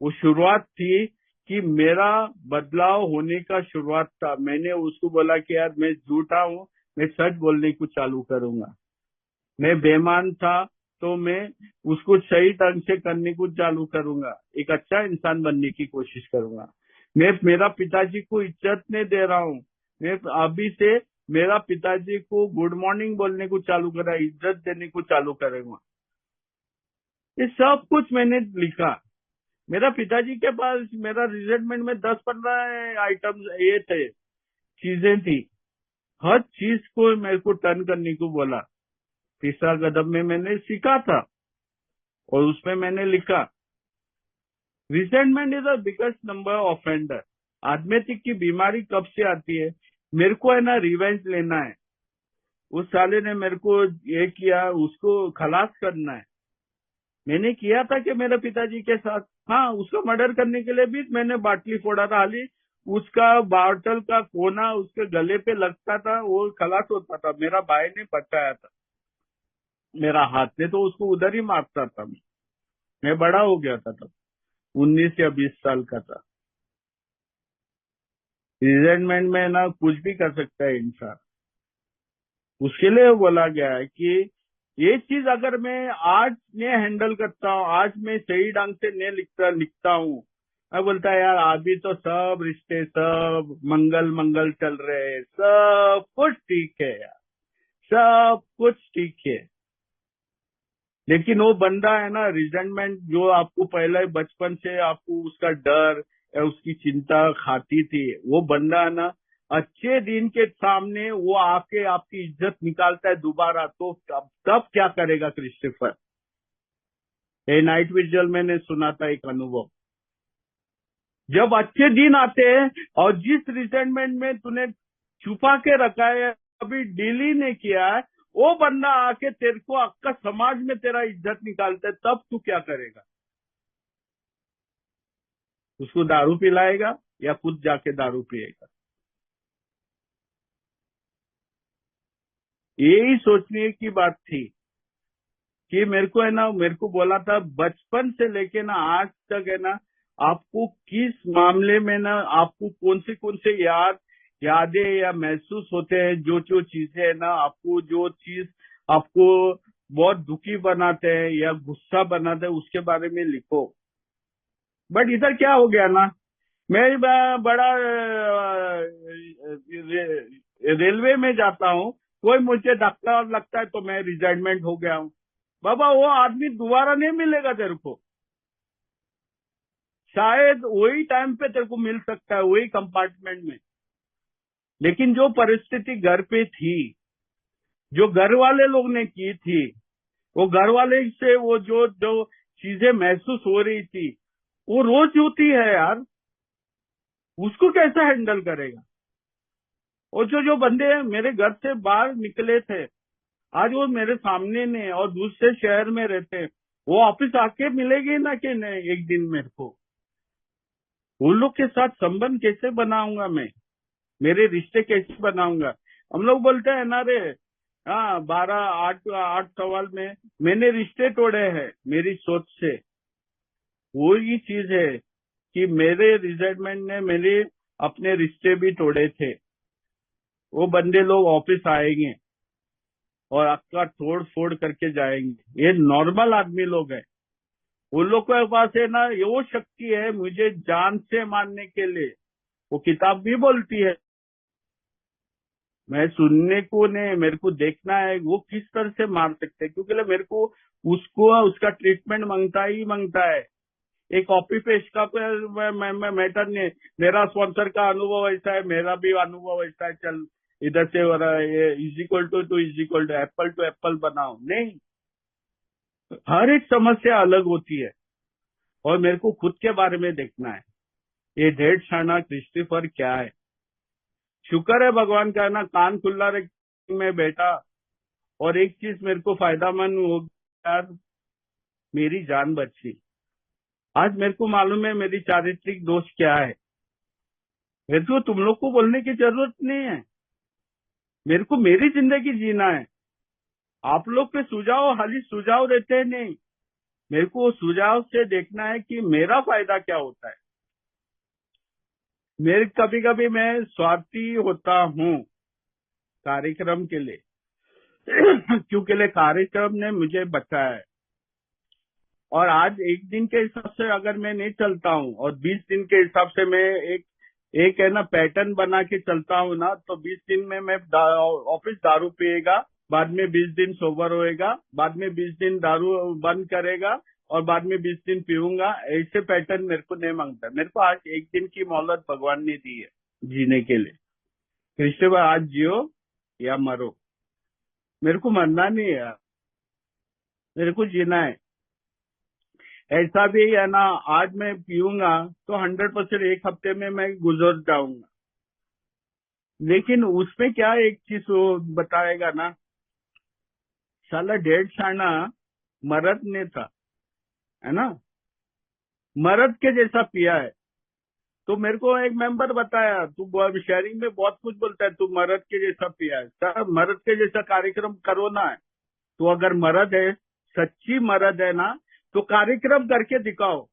वो शुरुआत थी कि मेरा बदलाव होने का शुरुआत था। मैंने उसको बोला कि यार मैं झूठा हूँ, मैं सच बोलने को चालू करूंगा। मैं बेईमान था तो मैं उसको सही ढंग से करने को चालू करूंगा, एक अच्छा इंसान बनने की कोशिश करूंगा। मैं मेरा पिताजी को इज्जत नहीं दे रहा हूँ, मैं अभी से मेरा पिताजी को गुड मॉर्निंग बोलने को चालू करा, इज्जत देने को चालू करेगा। ये सब कुछ मैंने लिखा। मेरा पिताजी के पास मेरा रिजल्टमेंट में 10-15 आइटम्स ये थे, चीजें थी। हर चीज को मेरे को टर्न करने को बोला। तीसरा कदम में मैंने सीखा था और उसमें मैंने लिखा, resentment is the biggest number offender. आत्मेतिक की बीमारी कब से आती है? मेरे को है ना रिवेंज लेना है। उस साले ने मेरे को ये किया, उसको खलास करना है। मैंने किया था कि मेरे पिताजी के साथ, हाँ, उसका मर्डर करने के लिए भी मैंने बाटली फोड़ा था। हाली उसका बाटल का कोना उसके गले पे लगता था, वो खलास होता था। मेरा भाई ने बचाया था, मेरा हाथ ने तो उसको उधर ही मारता था। मैं बड़ा हो गया था तब, 19 या 20 साल का था। रिजेंटमेंट में ना कुछ भी कर सकता है इंसान। उसके लिए बोला गया है कि ये चीज अगर मैं आज नहीं हैंडल करता हूँ, आज मैं सही ढंग से नहीं लिखता हूँ, मैं बोलता है यार अभी तो सब रिश्ते सब मंगल मंगल चल रहे हैं, सब कुछ ठीक है यार, सब कुछ ठीक है। लेकिन वो बंदा है ना, रिजेंटमेंट जो आपको पहले बचपन से आपको उसका डर या उसकी चिंता खाती थी, वो बंदा है ना, अच्छे दिन के सामने वो आके आपकी इज्जत निकालता है दोबारा, तो तब क्या करेगा क्रिस्टोफर? ये नाइट विजुअल मैंने सुना था एक अनुभव। जब अच्छे दिन आते हैं और जिस रिसेंटमेंट में तूने छुपा के रखा है, अभी डील ही नहीं किया है, वो बंदा आके तेरे को आपका समाज में तेरा इज्जत निकालता है, तब तू क्या करेगा? उसको दारू पिलाएगा या खुद जाके दारू पिएगा? यही सोचने की बात थी कि मेरे को है ना, मेरे को बोला था बचपन से लेके ना आज तक है ना, आपको किस मामले में ना, आपको कौन से यादें या महसूस होते हैं, जो जो चीजें है ना, आपको जो चीज आपको बहुत दुखी बनाते हैं या गुस्सा बनाते हैं, उसके बारे में लिखो। बट इधर क्या हो गया ना, मैं बड़ा रेलवे में जाता हूँ, कोई मुझे धक्का लगता है तो मैं रिटायरमेंट हो गया हूँ। बाबा वो आदमी दोबारा नहीं मिलेगा तेरे को। शायद वही टाइम पे तेरे को मिल सकता है, वही कंपार्टमेंट में। लेकिन जो परिस्थिति घर पे थी, जो घर वाले लोग ने की थी, वो घर वाले से वो जो जो चीजें महसूस हो रही थी, वो रोज होती है यार। उसको कैसे हैंडल करेगा? और जो बंदे मेरे घर से बाहर निकले थे, आज वो मेरे सामने ने और दूसरे शहर में रहते हैं, वो ऑफिस आके मिलेगी ना कि नहीं एक दिन मेरे को? उन लोग के साथ संबंध कैसे बनाऊंगा मैं? मेरे रिश्ते कैसे बनाऊंगा? हम लोग बोलते हैं ना रे, हाँ, 12-8 सवाल में मैंने रिश्ते तोड़े हैं मेरी सोच से। वो ही चीज है कि मेरे रिजाइनमेंट ने मेरे अपने रिश्ते भी तोड़े थे। वो बंदे लोग ऑफिस आएंगे और आपका तोड़ फोड़ करके जाएंगे, ये नॉर्मल आदमी लोग हैं। उन लोग के पास है ना, ये वो शक्ति है मुझे जान से मारने के लिए। वो किताब भी बोलती है, मैं सुनने को नहीं, मेरे को देखना है वो किस तरह से मार सकते हैं, क्योंकि मेरे को उसको उसका ट्रीटमेंट मांगता ही मांगता है। एक कॉपी पेस्ट का मैटर नहीं। मेरा स्पॉन्सर का अनुभव ऐसा है, मेरा भी अनुभव ऐसा है, चल इधर से हो रहा है, ये is equal to apple to apple बनाओ नहीं। हर एक समस्या अलग होती है और मेरे को खुद के बारे में देखना है। ये ढेर शाना क्रिस्टोफर क्या है? शुक्र है भगवान का ना, कान खुला रख में बैठा। और एक चीज मेरे को फायदामंद हो गया यार, मेरी जान बची। आज मेरे को मालूम है मेरी चारित्रिक दोष क्या है। मेरे को तुम लोग को बोलने की जरूरत नहीं है, मेरे को मेरी जिंदगी जीना है। आप लोग के सुझाव खाली सुझाव देते हैं नहीं, मेरे को सुझाव से देखना है कि मेरा फायदा क्या होता है। मेरे कभी कभी मैं स्वार्थी होता हूँ कार्यक्रम के लिए क्योंकि कार्यक्रम ने मुझे बचाया है। और आज एक दिन के हिसाब से अगर मैं नहीं चलता हूँ और 20 दिन के हिसाब से मैं एक एक है ना पैटर्न बना के चलता हूँ ना, तो 20 दिन में मैं ऑफिस दारू पिएगा, बाद में 20 दिन सोबर होएगा, बाद में 20 दिन दारू बंद करेगा, और बाद में 20 दिन पीऊंगा। ऐसे पैटर्न मेरे को नहीं मांगता। मेरे को आज एक दिन की मोहलत भगवान ने दी है जीने के लिए। कृष्ण भाई, आज जियो या मरो, मेरे को मरना नहीं है यार, मेरे को जीना है। ऐसा भी है ना, आज मैं पीऊंगा तो 100% एक हफ्ते में मैं गुजर जाऊंगा। लेकिन उसमें क्या एक चीज वो बताएगा ना, साला 1.5 आना मर्द ने था, है ना, मर्द के जैसा पिया है। तो मेरे को एक मेंबर बताया, तू शेयरिंग में बहुत कुछ बोलता है, तू मर्द के जैसा पिया है। सर, मर्द के जैसा कार्यक्रम करो ना। तो अगर मर्द है, सच्ची मर्द है ना, तो कार्यक्रम करके दिखाओ।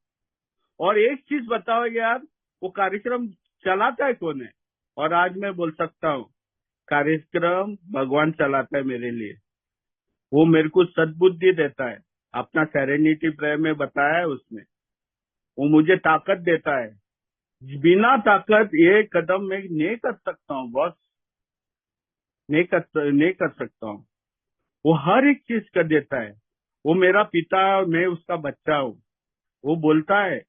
और एक चीज बताओ यार, वो कार्यक्रम चलाता है कौन है? और आज मैं बोल सकता हूँ, कार्यक्रम भगवान चलाता है मेरे लिए। वो मेरे को सद्बुद्धि देता है, अपना सेरेनिटी प्रेयर में बताया है उसमें। वो मुझे ताकत देता है। बिना ताकत ये कदम मैं नहीं कर सकता हूँ बॉस, नहीं कर सकता हूँ। वो हर एक चीज कर देता है। वो मेरा पिता, मैं उसका बच्चा हूँ। वो बोलता है,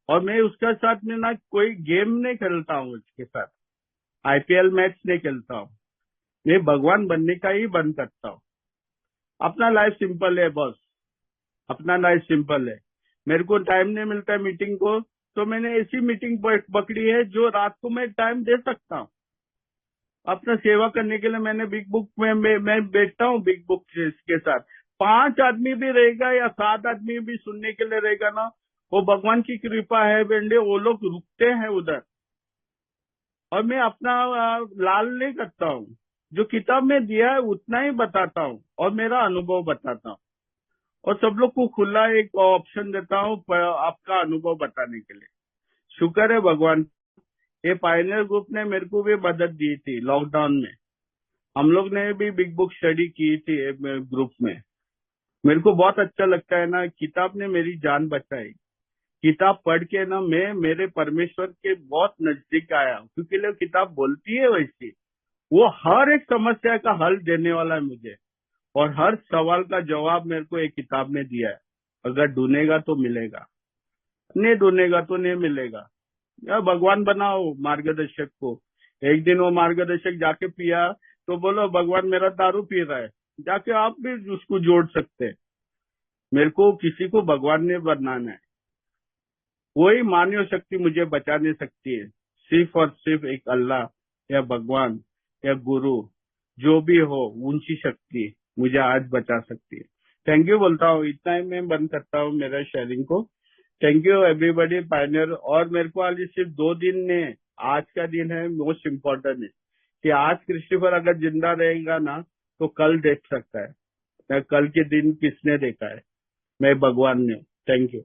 और मैं उसके साथ में ना कोई गेम नहीं खेलता हूँ, उसके साथ आईपीएल मैच नहीं खेलता हूँ। मैं भगवान बनने का ही बंद करता हूँ। अपना लाइफ सिंपल है बॉस, अपना लाइफ सिंपल है। मेरे को टाइम नहीं मिलता है मीटिंग को, तो मैंने ऐसी मीटिंग पकड़ी है जो रात को मैं टाइम दे सकता हूँ। अपना सेवा करने के लिए मैंने बिग बुक में मैं बैठता हूँ। बिग बुक के साथ 5 आदमी भी रहेगा या 7 आदमी भी सुनने के लिए रहेगा ना, वो भगवान की कृपा है बेंडे, वो लोग रुकते हैं उधर। और मैं अपना लाल नहीं करता हूँ, जो किताब में दिया है उतना ही बताता हूँ, और मेरा अनुभव बताता हूँ। और सब लोग को खुला एक ऑप्शन देता हूँ आपका अनुभव बताने के लिए। शुक्र है भगवान, ये पायनियर ग्रुप ने मेरे को भी मदद दी थी लॉकडाउन में। हम लोग ने भी बिग बुक स्टडी की थी ग्रुप में। मेरे को बहुत अच्छा लगता है ना, किताब ने मेरी जान बचाई। किताब पढ़ के ना मैं मेरे परमेश्वर के बहुत नजदीक आया, क्योंकि लोग किताब बोलती है वैसी। वो हर एक समस्या का हल देने वाला है मुझे, और हर सवाल का जवाब मेरे को एक किताब ने दिया है। अगर ढूंढेगा तो मिलेगा, नहीं ढूंढेगा तो नहीं मिलेगा। या भगवान बनाओ मार्गदर्शक को। एक दिन वो मार्गदर्शक जाके पिया, तो बोलो भगवान मेरा दारू पी रहा है, जाके आप भी उसको जोड़ सकते हैं। मेरे को किसी को भगवान ने बनाना है। कोई मानव शक्ति मुझे बचा नहीं सकती है। सिर्फ और सिर्फ एक अल्लाह या भगवान या गुरु, जो भी हो, ऊंची शक्ति मुझे आज बचा सकती है। थैंक यू बोलता हूँ, इतना ही मैं बंद करता हूँ मेरा शेयरिंग को। Thank you everybody Pioneer. और मेरे को आज सिर्फ 2 दिन ने, आज का दिन है मोस्ट इम्पोर्टेंट है, कि आज क्रिस्टोफर अगर जिंदा रहेगा ना, तो कल देख सकता है। मैं कल के दिन किसने देखा है? मैं भगवान ने। Thank you.